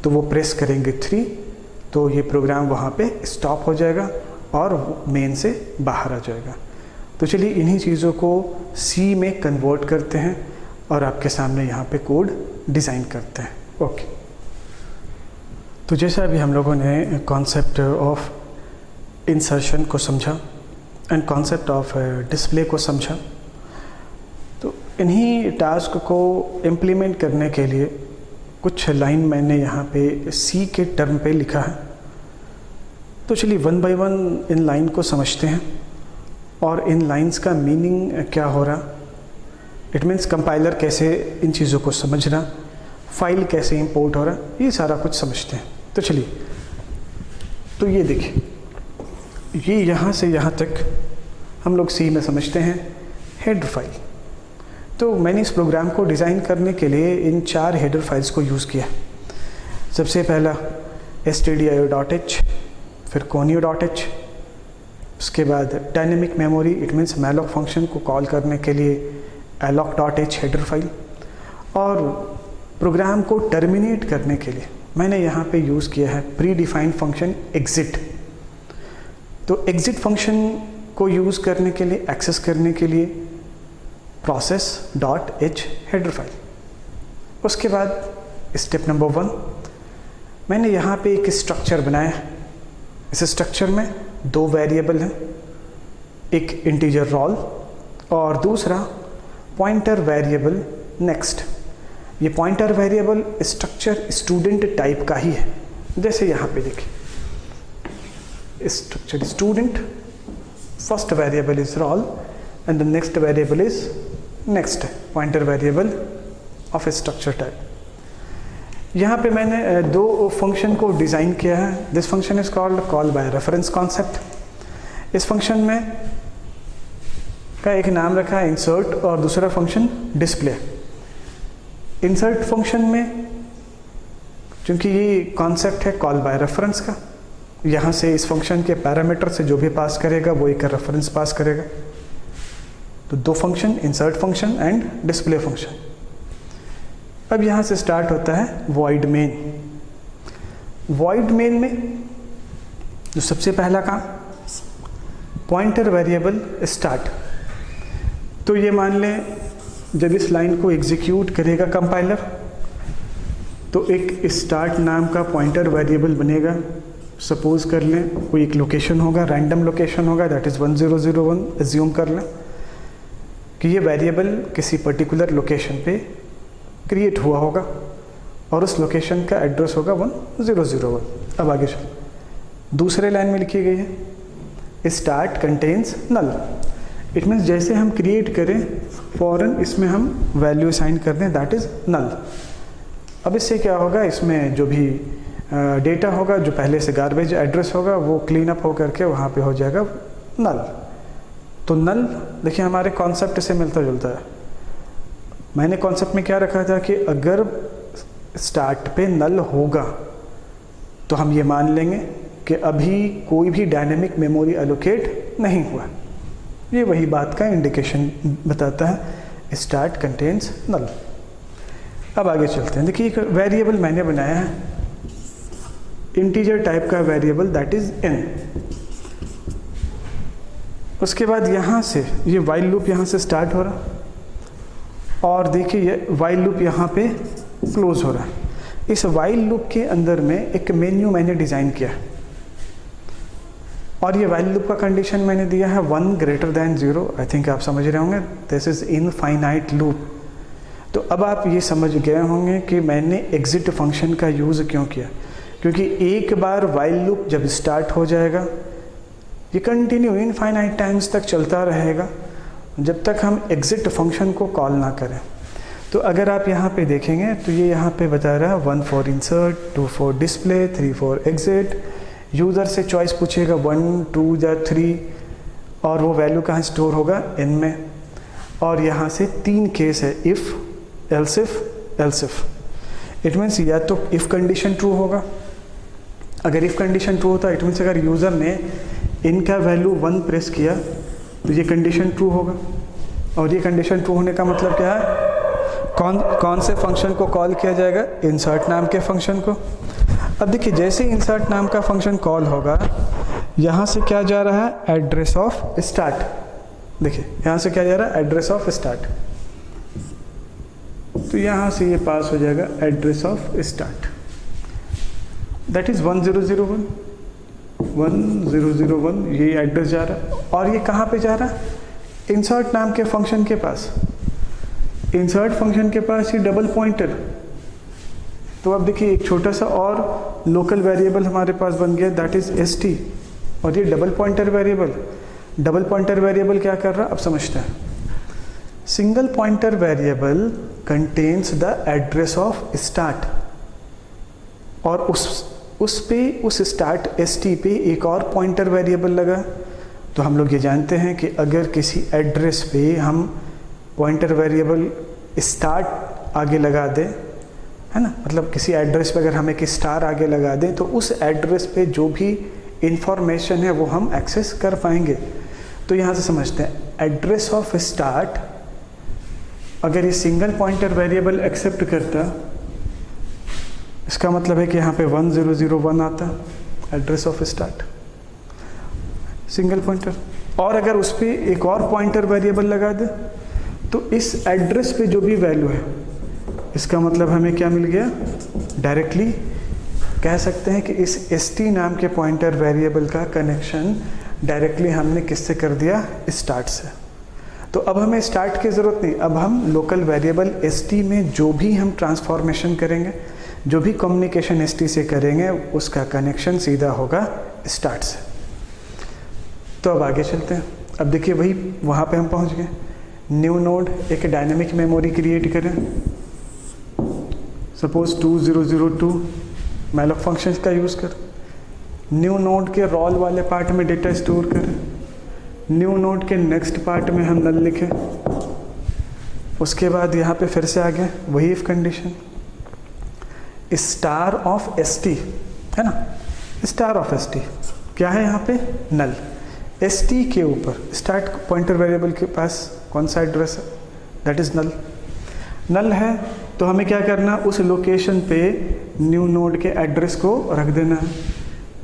तो वो प्रेस करेंगे 3, तो ये प्रोग्राम वहाँ पे स्टॉप हो जाएगा और मेन से बाहर आ जाएगा। तो चलिए इन्हीं चीज़ों को सी में कन्वर्ट करते हैं और आपके सामने यहाँ पे कोड डिज़ाइन करते हैं। ओके, तो जैसा अभी हम लोगों ने कॉन्सेप्ट ऑफ इंसर्शन को समझा एंड कॉन्सेप्ट ऑफ डिस्प्ले को समझा, तो इन्हीं टास्क को इम्प्लीमेंट करने के लिए कुछ लाइन मैंने यहाँ पे सी के टर्म पे लिखा है। तो चलिए 1 बाय 1 इन लाइन को समझते हैं और इन लाइंस का मीनिंग क्या हो रहा, इट मीन्स कंपाइलर कैसे इन चीज़ों को समझ रहा, फाइल कैसे इंपोर्ट हो रहा, ये सारा कुछ समझते हैं। तो चलिए, तो ये देखिए, ये यहाँ से यहाँ तक हम लोग सी में समझते हैं हेडर फाइल। तो मैंने इस प्रोग्राम को डिज़ाइन करने के लिए इन 4 हेडर फाइल्स को यूज़ किया। सबसे पहला stdio.h, फिर conio.h, उसके बाद dynamic memory, it means malloc function को कॉल करने के लिए alloc.h हेडर फाइल, और प्रोग्राम को टर्मिनेट करने के लिए मैंने यहाँ पे यूज़ किया है प्री डिफाइंड फंक्शन एग्जिट। तो एग्जिट फंक्शन को यूज़ करने के लिए, एक्सेस करने के लिए process.h हेडर फाइल। उसके बाद स्टेप नंबर 1, मैंने यहाँ पे एक स्ट्रक्चर बनाया। इस स्ट्रक्चर में 2 वेरिएबल हैं, एक इंटीजर roll और दूसरा पॉइंटर वेरिएबल नेक्स्ट। ये pointer variable structure student type का ही है, जैसे यहाँ पे देखिए structure student, first variable is roll and the next variable is next, pointer variable of a structure type। यहाँ पे मैंने 2 फंक्शन को डिज़ाइन किया है। This function is called call by reference concept. इस फंक्शन में का एक नाम रखा है इंसर्ट और दूसरा फंक्शन डिस्प्ले। इंसर्ट फंक्शन में चूँकि ये कॉन्सेप्ट है कॉल बाय रेफरेंस का, यहाँ से इस फंक्शन के पैरामीटर से जो भी पास करेगा वो एक रेफरेंस पास करेगा। तो 2 function, insert function and display function. अब यहाँ से स्टार्ट होता है वॉइड मेन। वॉइड मेन में जो सबसे पहला काम, पॉइंटर वेरिएबल स्टार्ट। तो ये मान लें जब इस लाइन को एग्जीक्यूट करेगा कंपाइलर तो एक स्टार्ट नाम का पॉइंटर वेरिएबल बनेगा। सपोज कर लें कोई एक लोकेशन होगा, रैंडम लोकेशन होगा, दैट इज़ 1001। एज्यूम कर लें कि ये वेरिएबल किसी पर्टिकुलर लोकेशन पे क्रिएट हुआ होगा और उस लोकेशन का एड्रेस होगा 1001। अब आगे चलो, दूसरे लाइन में लिखी गई है start contains null. It means जैसे हम क्रिएट करें फौरन इसमें हम वैल्यू असाइन कर दें, दैट इज़ नल। अब इससे क्या होगा, इसमें जो भी डेटा होगा, जो पहले से गार्बेज एड्रेस होगा, वो क्लीन अप हो करके वहाँ पे हो जाएगा नल। तो नल देखिए हमारे कॉन्सेप्ट से मिलता जुलता है। मैंने कॉन्सेप्ट में क्या रखा था कि अगर स्टार्ट पे नल होगा तो हम ये मान लेंगे कि अभी कोई भी डायनेमिक मेमोरी एलोकेट नहीं हुआ। ये वही बात का इंडिकेशन बताता है स्टार्ट कंटेन्स नल। अब आगे चलते हैं। देखिए एक वेरिएबल मैंने बनाया है इंटीजर टाइप का वेरिएबल, दैट इज n। उसके बाद यहाँ से ये वाइल लूप यहाँ से स्टार्ट हो रहा और देखिए ये वाइल लूप यहाँ पे क्लोज हो रहा है। इस वाइल लूप के अंदर में एक मेन्यू मैंने डिज़ाइन किया और ये वाइल लूप का कंडीशन मैंने दिया है 1 > 0। आई थिंक आप समझ रहे होंगे, दिस इज इनफाइनाइट लूप। तो अब आप ये समझ गए होंगे कि मैंने एग्जिट फंक्शन का यूज़ क्यों किया, क्योंकि एक बार वाइल लूप जब स्टार्ट हो जाएगा ये कंटिन्यू इनफाइनाइट टाइम्स तक चलता रहेगा जब तक हम एग्जिट फंक्शन को कॉल ना करें। तो अगर आप यहाँ पे देखेंगे तो ये यहाँ पे बता रहा है 1 for insert, 2 for display, 3 for exit. User से चॉइस पूछेगा 1, 2 या 3 और वो वैल्यू कहाँ स्टोर होगा n में। और यहाँ से 3 केस है, if, else if. It means या तो इफ़ कंडीशन ट्रू होगा, अगर इफ़ कंडीशन ट्रू होता इट मीन्स अगर यूज़र ने इनका वैल्यू 1 प्रेस किया तो ये कंडीशन ट्रू होगा। और ये कंडीशन ट्रू होने का मतलब क्या है, कौन से फंक्शन को कॉल किया जाएगा, इंसर्ट नाम के फंक्शन को। अब देखिए जैसे इंसर्ट नाम का फंक्शन कॉल होगा यहाँ से क्या जा रहा है, एड्रेस ऑफ स्टार्ट। देखिए यहाँ से क्या जा रहा है, एड्रेस ऑफ स्टार्ट। तो यहाँ से ये पास हो जाएगा address of start, that is 1001 ये एड्रेस जा रहा है। और ये कहाँ पे जा रहा है, इंसर्ट नाम के फंक्शन के पास। इंसर्ट फंक्शन के पास ये डबल पॉइंटर। तो अब देखिए एक छोटा सा और लोकल वेरिएबल हमारे पास बन गया, दैट इज st। और ये डबल पॉइंटर वेरिएबल क्या कर रहा है, अब समझते हैं। Single pointer variable contains the address of start, और उस स्टार्ट st पे एक और पॉइंटर वेरिएबल लगा। तो हम लोग ये जानते हैं कि अगर किसी एड्रेस पे हम पॉइंटर वेरिएबल स्टार्ट आगे लगा दें, है ना, मतलब किसी एड्रेस पे अगर हम एक स्टार आगे लगा दें तो उस एड्रेस पे जो भी इंफॉर्मेशन है वो हम एक्सेस कर पाएंगे। तो यहाँ से समझते हैं, एड्रेस ऑफ स्टार्ट अगर ये सिंगल पॉइंटर वेरिएबल एक्सेप्ट करता, इसका मतलब है कि यहाँ पे 1001 आता address of start, single pointer. और अगर उस पर एक और पॉइंटर वेरिएबल लगा दे तो इस एड्रेस पे जो भी वैल्यू है, इसका मतलब हमें क्या मिल गया, डायरेक्टली कह सकते हैं कि इस st नाम के पॉइंटर वेरिएबल का कनेक्शन डायरेक्टली हमने किससे कर दिया, स्टार्ट से। तो अब हमें स्टार्ट की ज़रूरत नहीं, अब हम लोकल वेरिएबल st में जो भी हम ट्रांसफॉर्मेशन करेंगे, जो भी कम्युनिकेशन st से करेंगे, उसका कनेक्शन सीधा होगा स्टार्ट से। तो अब आगे चलते हैं। अब देखिए वही वहाँ पे हम पहुँच गए। न्यू नोड, एक डायनेमिक मेमोरी क्रिएट करें, सपोज 2002 मैलॉक फंक्शन का यूज़ कर। न्यू नोड के रोल वाले पार्ट में डेटा स्टोर करें, न्यू नोड के नेक्स्ट पार्ट में हम नल लिखें। उसके बाद यहाँ पे फिर से आ गए वही if condition, star of st, है ना, स्टार ऑफ st क्या है यहाँ पे, नल। st के ऊपर स्टार्ट पॉइंटर वेरिएबल के पास कौन सा एड्रेस है, दैट इज नल। नल है तो हमें क्या करना, उस लोकेशन पे न्यू नोड के एड्रेस को रख देना है,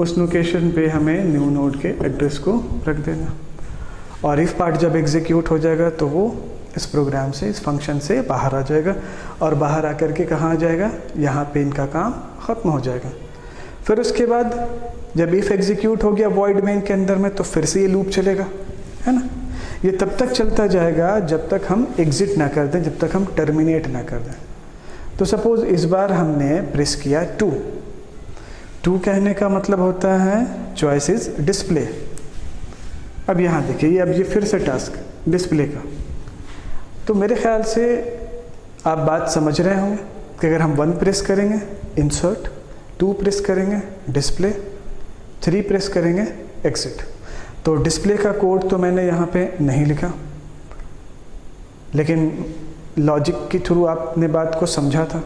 उस लोकेशन पे हमें न्यू नोड के एड्रेस को रख देना। और इफ पार्ट जब एग्जीक्यूट हो जाएगा तो वो इस प्रोग्राम से, इस फंक्शन से बाहर आ जाएगा, और बाहर आकर के कहाँ आ जाएगा, यहाँ पे इनका काम ख़त्म हो जाएगा। फिर उसके बाद जब इफ एग्जीक्यूट हो गया वॉइड मेन के अंदर में, तो फिर से ये लूप चलेगा, है ना। ये तब तक चलता जाएगा जब तक हम एग्जिट ना कर दें, जब तक हम टर्मिनेट ना कर दें। तो सपोज इस बार हमने प्रेस किया 2 कहने का मतलब होता है चॉइस इज डिस्प्ले। अब यहाँ देखिए, अब ये फिर से टास्क डिस्प्ले का। तो मेरे ख्याल से आप बात समझ रहे होंगे कि अगर हम 1 प्रेस करेंगे इंसर्ट, 2 प्रेस करेंगे डिस्प्ले, 3 प्रेस करेंगे एग्जिट। तो डिस्प्ले का कोड तो मैंने यहाँ पे नहीं लिखा, लेकिन लॉजिक के थ्रू आपने बात को समझा था।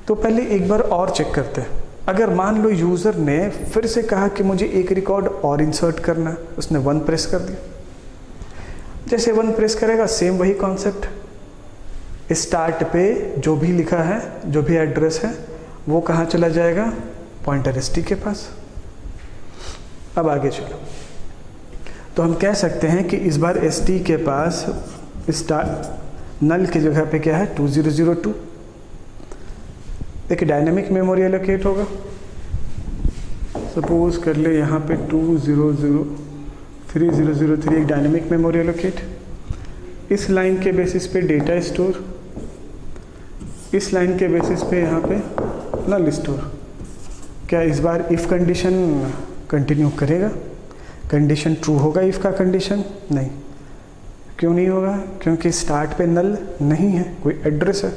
तो पहले एक बार और चेक करते हैं। अगर मान लो यूज़र ने फिर से कहा कि मुझे एक रिकॉर्ड और इंसर्ट करना है, उसने 1 प्रेस कर दिया। जैसे 1 प्रेस करेगा सेम वही कॉन्सेप्ट, स्टार्ट पे जो भी लिखा है, जो भी एड्रेस है, वो कहाँ चला जाएगा, पॉइंटर st के पास। अब आगे चलो, तो हम कह सकते हैं कि इस बार st के पास नल की जगह पे क्या है, 2002। एक डायनेमिक मेमोरी एलोकेट होगा, सपोज कर ले यहाँ पे 2003 एक डायनेमिक मेमोरी एलोकेट। इस लाइन के बेसिस पे डेटा स्टोर, इस लाइन के बेसिस पे यहाँ पे नल स्टोर। क्या इस बार इफ़ कंडीशन कंटिन्यू करेगा? कंडीशन ट्रू होगा इफ़ का कंडीशन? नहीं। क्यों नहीं होगा? क्योंकि स्टार्ट पे नल नहीं है, कोई एड्रेस है।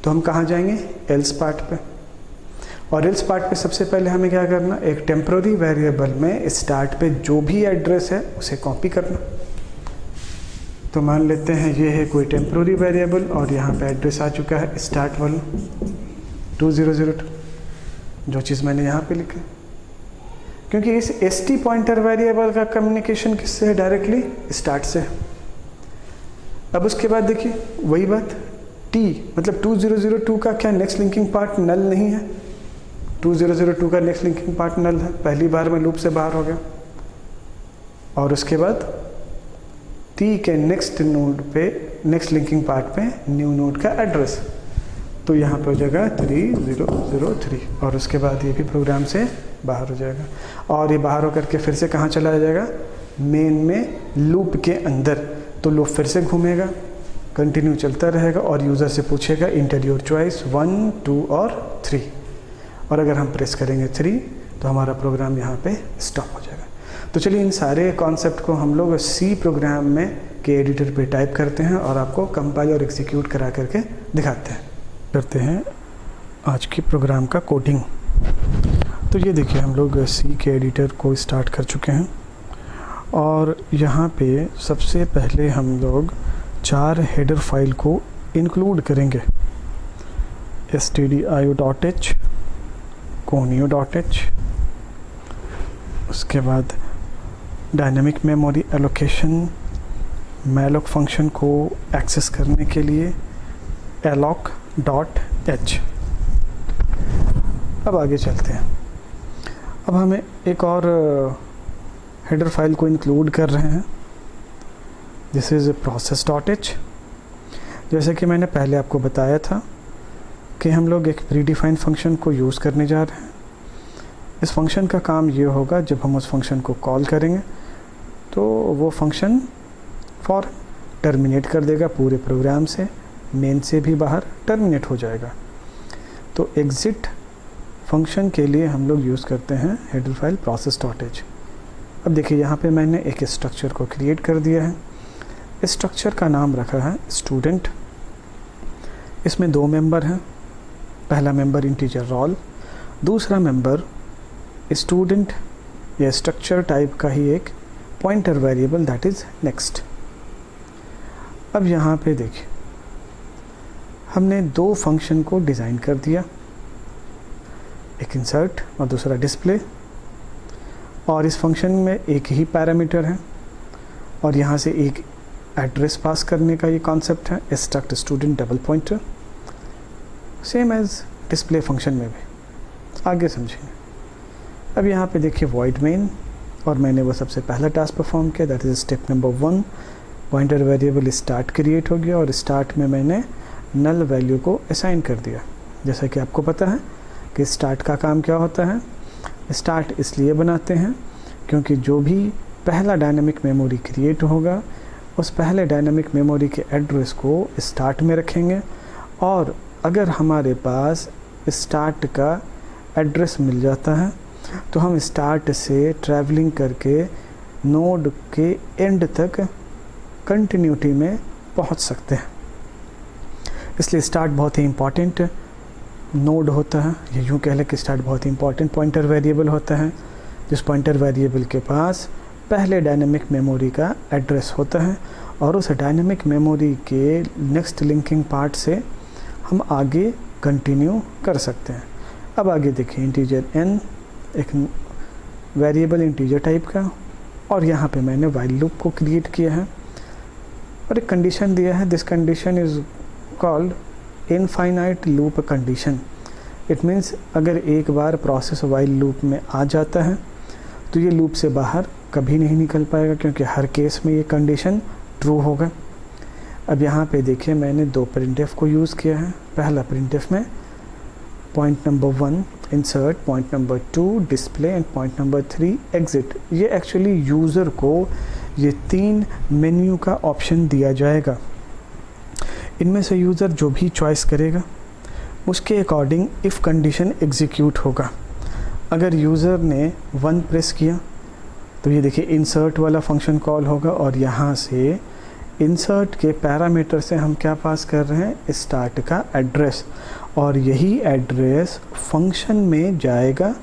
तो हम कहाँ जाएंगे? एल्स पार्ट पे। और एल्स पार्ट पे सबसे पहले हमें क्या करना? एक टेम्प्रोरी वेरिएबल में स्टार्ट पे जो भी एड्रेस है उसे कॉपी करना। तो मान लेते हैं ये है कोई टेम्प्रोरी वेरिएबल और यहाँ पे एड्रेस आ चुका है स्टार्ट वाला 2002, जो चीज़ मैंने यहाँ पे लिखा। क्योंकि इस st पॉइंटर वेरिएबल का कम्युनिकेशन किससे है? डायरेक्टली स्टार्ट से। अब उसके बाद देखिए वही बात, t मतलब 2002 का क्या नेक्स्ट लिंकिंग पार्ट नल नहीं है? 2002 का नेक्स्ट लिंकिंग पार्ट नल है, पहली बार में लूप से बाहर हो गया। और उसके बाद t के नेक्स्ट नोड पे, नेक्स्ट लिंकिंग पार्ट पे न्यू नोड का एड्रेस, तो यहाँ पे हो जाएगा 3003 और उसके बाद ये भी प्रोग्राम से बाहर हो जाएगा। और ये बाहर होकर के फिर से कहाँ चला जाएगा? मेन में लूप के अंदर। तो लूप फिर से घूमेगा, कंटिन्यू चलता रहेगा और यूज़र से पूछेगा इंटर योर चॉइस 1, 2 और 3। और अगर हम प्रेस करेंगे 3 तो हमारा प्रोग्राम यहाँ पे स्टॉप हो जाएगा। तो चलिए इन सारे कॉन्सेप्ट को हम लोग सी प्रोग्राम में के एडिटर पे टाइप करते हैं और आपको कंपाइल और एग्जीक्यूट करा करके दिखाते हैं। करते हैं आज की प्रोग्राम का कोडिंग। तो ये देखिए हम लोग सी के एडिटर को स्टार्ट कर चुके हैं और यहाँ पे सबसे पहले हम लोग 4 हेडर फाइल को इंक्लूड करेंगे। stdio.h, conio.h, उसके बाद dynamic memory allocation, malloc function को एक्सेस करने के लिए alloc.h। अब आगे चलते हैं। अब हमें एक और हेडर फाइल को इंक्लूड कर रहे हैं, दिस इज़ process.h। जैसे कि मैंने पहले आपको बताया था कि हम लोग एक प्रीडिफाइंड फंक्शन को यूज़ करने जा रहे हैं। इस फंक्शन का काम ये होगा, जब हम उस फंक्शन को कॉल करेंगे तो वो फंक्शन फॉर टर्मिनेट कर देगा पूरे प्रोग्राम से, मेन से भी बाहर टर्मिनेट हो जाएगा। तो एग्ज़िट फंक्शन के लिए हम लोग यूज़ करते हैं हेडर फाइल process.h। अब देखिए यहाँ पे मैंने एक स्ट्रक्चर को क्रिएट कर दिया है। इस स्ट्रक्चर का नाम रखा है स्टूडेंट। इसमें 2 मेंबर हैं, पहला मेंबर इंटीजर रोल, दूसरा मेंबर स्टूडेंट या स्ट्रक्चर टाइप का ही एक pointer variable that is next. अब यहाँ पे देखिए हमने 2 फंक्शन को डिज़ाइन कर दिया, एक इंसर्ट और दूसरा डिस्प्ले। और इस फंक्शन में एक ही पैरामीटर है और यहाँ से एक एड्रेस पास करने का ये कॉन्सेप्ट है, struct student double pointer, same as display function में भी। आगे समझेंगे। अब यहाँ पे देखिए वॉइड मेन, और मैंने वो सबसे पहला टास्क परफॉर्म किया, that is step number 1। Pointer variable start create हो गया और स्टार्ट में मैंने नल वैल्यू को असाइन कर दिया। जैसा कि आपको पता है कि स्टार्ट का काम क्या होता है, स्टार्ट इसलिए बनाते हैं क्योंकि जो भी पहला डायनेमिक मेमोरी क्रिएट होगा उस पहले डायनेमिक मेमोरी के एड्रेस को स्टार्ट में रखेंगे। और अगर हमारे पास स्टार्ट का एड्रेस मिल जाता है तो हम स्टार्ट से ट्रैवलिंग करके नोड के एंड तक कंटिन्यूटी में पहुंच सकते हैं। इसलिए स्टार्ट बहुत ही इम्पॉर्टेंट नोड होता है, ये यूँ कह लें कि स्टार्ट बहुत ही इम्पॉर्टेंट पॉइंटर वेरिएबल होता है, जिस पॉइंटर वेरिएबल के पास पहले डायनेमिक मेमोरी का एड्रेस होता है और उस डायनेमिक मेमोरी के नेक्स्ट लिंकिंग पार्ट से हम आगे कंटिन्यू कर सकते हैं। अब आगे देखिए इंटीजर n, एक वेरिएबल इंटीजर टाइप का, और यहाँ पे मैंने वाइल लूप को क्रिएट किया है और एक कंडीशन दिया है, this condition is called infinite loop condition. It means अगर एक बार प्रोसेस वाइल लूप में आ जाता है तो ये लूप से बाहर कभी नहीं निकल पाएगा, क्योंकि हर केस में ये कंडीशन ट्रू होगा। अब यहाँ पे देखिए मैंने 2 प्रिंटफ को यूज़ किया है। पहला प्रिंटफ में point number 1 insert, point number 2 display and point number 3 exit. ये एक्चुअली यूज़र को ये 3 मेन्यू का ऑप्शन दिया जाएगा। इनमें से यूज़र जो भी चॉइस करेगा उसके अकॉर्डिंग इफ़ कंडीशन एग्जीक्यूट होगा। अगर यूज़र ने 1 प्रेस किया तो ये देखिए इंसर्ट वाला फंक्शन कॉल होगा और यहाँ से इंसर्ट के पैरामीटर से हम क्या पास कर रहे हैं, स्टार्ट का एड्रेस, और यही एड्रेस फंक्शन में जाएगा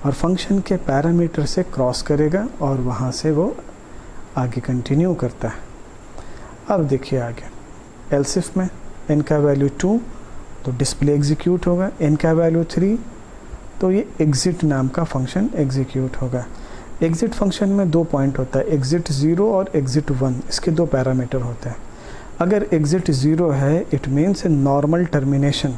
और फंक्शन के पैरामीटर से क्रॉस करेगा और वहाँ से वो आगे कंटिन्यू करता है। अब देखिए आगे एल्स इफ में n का वैल्यू 2 तो डिस्प्ले एग्जीक्यूट होगा, n का वैल्यू 3 तो ये एग्ज़िट नाम का फंक्शन एग्जीक्यूट होगा। एग्ज़िट फंक्शन में 2 पॉइंट होता है, एग्ज़िट 0 और एग्ज़िट 1, इसके 2 पैरामीटर होते हैं। अगर एग्ज़िट 0 है इट मीन्स नॉर्मल टर्मिनेशन।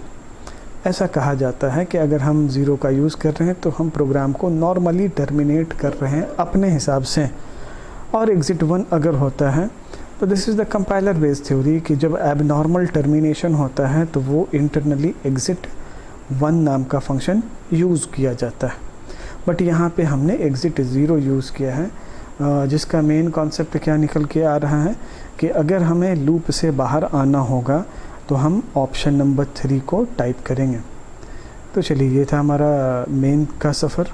ऐसा कहा जाता है कि अगर हम 0 का यूज़ कर रहे हैं तो हम प्रोग्राम को नॉर्मली टर्मिनेट कर रहे हैं अपने हिसाब से। और एग्ज़िट 1 अगर होता है तो this is the compiler based theory कि जब एबनॉर्मल टर्मिनेशन होता है तो वो इंटरनली एग्ज़िट 1 नाम का फंक्शन यूज़ किया जाता है। बट यहाँ पे हमने एग्ज़िट 0 यूज़ किया है, जिसका मेन कॉन्सेप्ट क्या निकल के आ रहा है कि अगर हमें लूप से बाहर आना होगा तो हम ऑप्शन नंबर 3 को टाइप करेंगे। तो चलिए ये था हमारा मेन का सफ़र।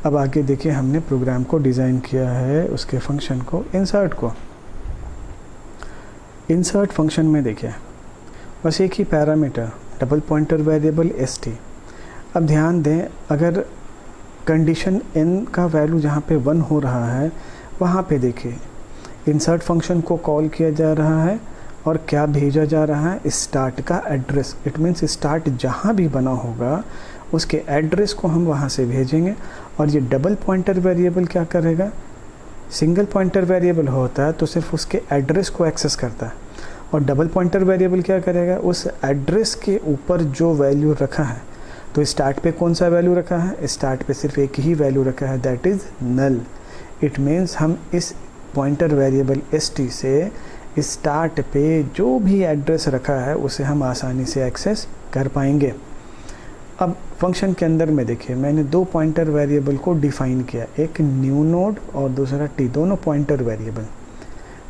अब आगे देखिए हमने प्रोग्राम को डिज़ाइन किया है, उसके फंक्शन को इंसर्ट को। इंसर्ट फंक्शन में देखिए बस एक ही parameter double pointer variable st। अब ध्यान दें अगर कंडीशन n का वैल्यू जहाँ पे 1 हो रहा है वहाँ पे देखिए इंसर्ट फंक्शन को कॉल किया जा रहा है और क्या भेजा जा रहा है, स्टार्ट का एड्रेस। इट मीन्स स्टार्ट जहाँ भी बना होगा उसके एड्रेस को हम वहाँ से भेजेंगे। और ये डबल पॉइंटर वेरिएबल क्या करेगा, सिंगल पॉइंटर वेरिएबल होता है तो सिर्फ उसके एड्रेस को एक्सेस करता है, और डबल पॉइंटर वेरिएबल क्या करेगा, उस एड्रेस के ऊपर जो वैल्यू रखा है, तो स्टार्ट पे कौन सा वैल्यू रखा है, स्टार्ट पे सिर्फ एक ही वैल्यू रखा है, that is null. It means हम इस पॉइंटर वेरिएबल st से स्टार्ट पे जो भी एड्रेस रखा है उसे हम आसानी से एक्सेस कर पाएंगे। अब फंक्शन के अंदर में देखिए मैंने 2 पॉइंटर वेरिएबल को डिफ़ाइन किया, एक न्यू नोड और दूसरा t, दोनों पॉइंटर वेरिएबल।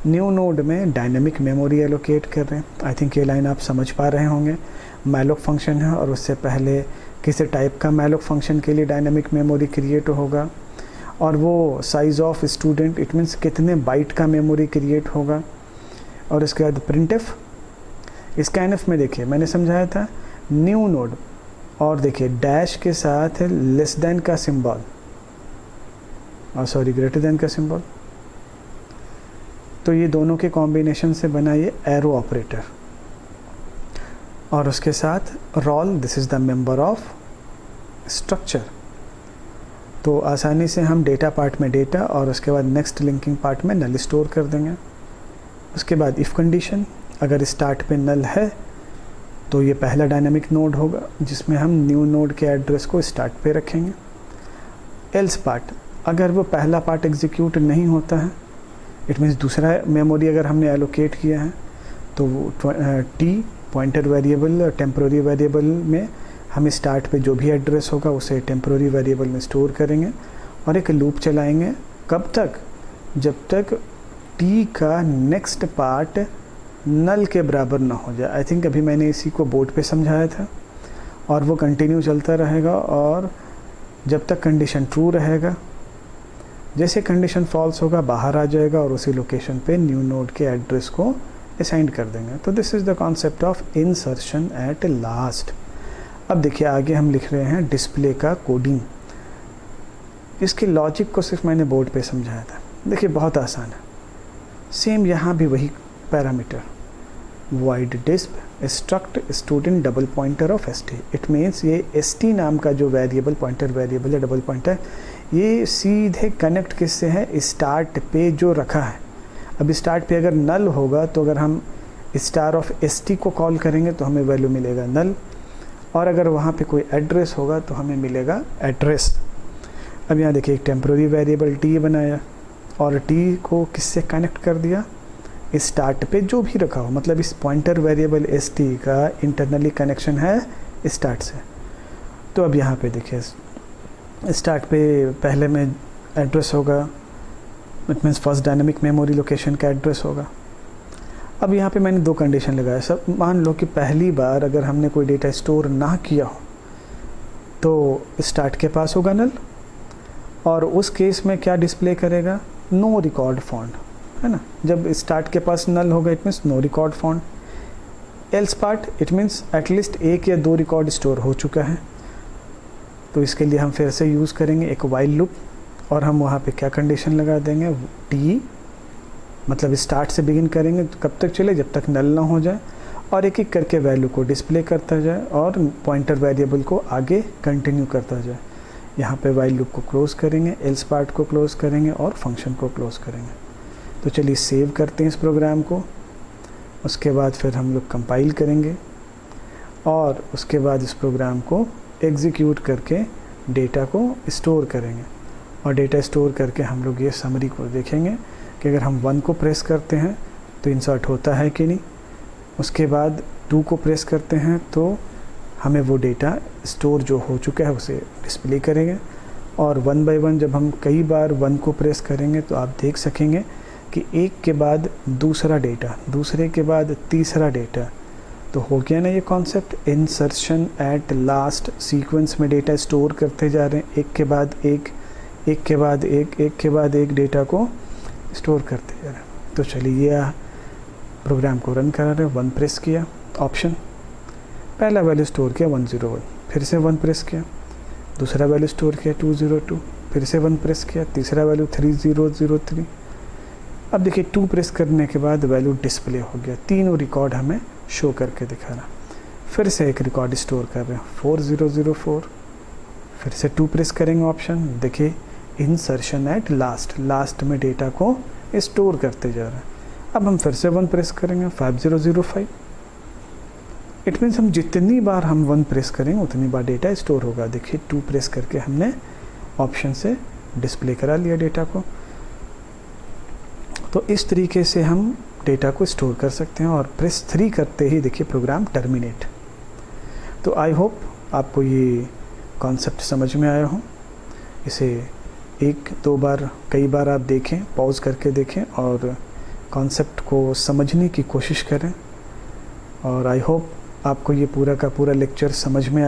न्यू नोड में डायनेमिक मेमोरी एलोकेट कर रहे हैं। आई थिंक ये लाइन आप समझ पा रहे होंगे। मैलोक फंक्शन है और उससे पहले किसी टाइप का मैलोक फंक्शन के लिए डायनेमिक मेमोरी क्रिएट होगा, और वो size of student it means कितने बाइट का मेमोरी क्रिएट होगा। और इसके बाद प्रिंटफ, स्कैनफ में देखिए मैंने समझाया था न्यू नोड और देखिए डैश के साथ लेस देन का सिंबल, और सॉरी ग्रेटर देन का सिंबल, तो ये दोनों के कॉम्बिनेशन से बना ये एरो ऑपरेटर। और उसके साथ roll, this is the member of structure. तो आसानी से हम डेटा पार्ट में डेटा और उसके बाद नेक्स्ट लिंकिंग पार्ट में नल स्टोर कर देंगे। उसके बाद इफ़ कंडीशन, अगर स्टार्ट पे नल है तो ये पहला डायनामिक नोड होगा जिसमें हम न्यू नोड के एड्रेस को स्टार्ट पे रखेंगे। एल्स पार्ट, अगर वो पहला पार्ट एग्जीक्यूट नहीं होता है, इट मीन्स दूसरा मेमोरी अगर हमने एलोकेट किया है तो वो t pointer variable temporary variable में हम स्टार्ट पे जो भी एड्रेस होगा उसे टेम्प्रोरी वेरिएबल में स्टोर करेंगे और एक लूप चलाएंगे। कब तक, जब तक t का नेक्स्ट पार्ट नल के बराबर ना हो जाए। आई थिंक अभी मैंने इसी को बोर्ड पे समझाया था। और वो कंटिन्यू चलता रहेगा और जब तक कंडीशन ट्रू रहेगा, जैसे कंडीशन फॉल्स होगा बाहर आ जाएगा और उसी लोकेशन पे न्यू नोड के एड्रेस को असाइन कर देंगे। तो this is the concept of insertion at last. अब देखिए आगे हम लिख रहे हैं डिस्प्ले का कोडिंग। इसके लॉजिक को सिर्फ मैंने बोर्ड पे समझाया था। देखिए बहुत आसान है, सेम यहाँ भी वही parameter void disp struct student double pointer of st। It means ये st नाम का जो वेरिएबल पॉइंटर वेरिएबल है डबल पॉइंटर, ये सीधे कनेक्ट किससे है, स्टार्ट पे जो रखा है। अब स्टार्ट पे अगर नल होगा तो अगर हम स्टार ऑफ st को कॉल करेंगे तो हमें वैल्यू मिलेगा नल, और अगर वहाँ पे कोई एड्रेस होगा तो हमें मिलेगा एड्रेस। अब यहाँ देखिए एक टेम्प्रोरी वेरिएबल t बनाया और t को किससे कनेक्ट कर दिया, स्टार्ट पे जो भी रखा हो, मतलब इस पॉइंटर वेरिएबल st का इंटरनली कनेक्शन है स्टार्ट से। तो अब यहाँ पे देखिए स्टार्ट पे पहले में एड्रेस होगा, it means first dynamic memory location का एड्रेस होगा। अब यहाँ पे मैंने दो कंडीशन लगाया। सब मान लो कि पहली बार अगर हमने कोई डेटा स्टोर ना किया हो तो स्टार्ट के पास होगा नल, और उस केस में क्या डिस्प्ले करेगा, नो रिकॉर्ड फाउंड, है ना। जब स्टार्ट के पास नल होगा it means no record found, else part it means at least एक या दो रिकॉर्ड स्टोर हो चुका है। तो इसके लिए हम फिर से यूज़ करेंगे एक वाइल लूप, और हम वहाँ पे क्या कंडीशन लगा देंगे, टी मतलब स्टार्ट से बिगिन करेंगे, कब तक चले, जब तक नल ना हो जाए, और एक एक करके वैल्यू को डिस्प्ले करता जाए और पॉइंटर वेरिएबल को आगे कंटिन्यू करता जाए। यहाँ पे वाइल लूप को क्लोज़ करेंगे, एल्स पार्ट को क्लोज़ करेंगे और फंक्शन को क्लोज़ करेंगे। तो चलिए सेव करते हैं इस प्रोग्राम को। उसके बाद फिर हम लोग कंपाइल करेंगे और उसके बाद इस प्रोग्राम को एग्जीक्यूट करके डेटा को स्टोर करेंगे। और डेटा स्टोर करके हम लोग ये समरी को देखेंगे कि अगर हम 1 को प्रेस करते हैं तो इंसर्ट होता है कि नहीं, उसके बाद 2 को प्रेस करते हैं तो हमें वो डेटा स्टोर जो हो चुका है उसे डिस्प्ले करेंगे, और 1 बाय 1 जब हम कई बार 1 को प्रेस करेंगे तो आप देख सकेंगे कि एक के बाद दूसरा डेटा, दूसरे के बाद तीसरा डेटा, तो हो गया ना ये concept, insertion at last, sequence में डेटा स्टोर करते जा रहे हैं, एक के बाद एक, एक के बाद एक, एक के बाद एक डेटा को स्टोर करते जा रहे हैं। तो चलिए ये प्रोग्राम को रन करा रहे हैं। 1 प्रेस किया, ऑप्शन, पहला वैल्यू स्टोर किया 101, फिर से 1 प्रेस किया, दूसरा वैल्यू स्टोर किया 202, फिर से 1 प्रेस किया, तीसरा वैल्यू 3003। अब देखिए 2 प्रेस करने के बाद वैल्यू डिस्प्ले हो गया, तीनों रिकॉर्ड हमें शो करके दिखा रहा। फिर से एक रिकॉर्ड स्टोर कर रहे हैं 4004, फिर से 2 प्रेस करेंगे ऑप्शन, देखिए इंसर्शन एट लास्ट, लास्ट में डेटा को स्टोर करते जा रहे हैं। अब हम फिर से 1 प्रेस करेंगे 5005, इट मीन्स हम जितनी बार हम 1 प्रेस करेंगे उतनी बार डेटा स्टोर होगा। देखिए 2 प्रेस करके हमने ऑप्शन से डिस्प्ले करा लिया डेटा को। तो इस तरीके से हम डेटा को स्टोर कर सकते हैं, और प्रेस 3 करते ही देखिए प्रोग्राम टर्मिनेट। तो आई होप आपको ये कॉन्सेप्ट समझ में आया हो। इसे 1-2 बार, कई बार आप देखें, पॉज करके देखें और कॉन्सेप्ट को समझने की कोशिश करें, और आई होप आपको ये पूरा का पूरा लेक्चर समझ में आए।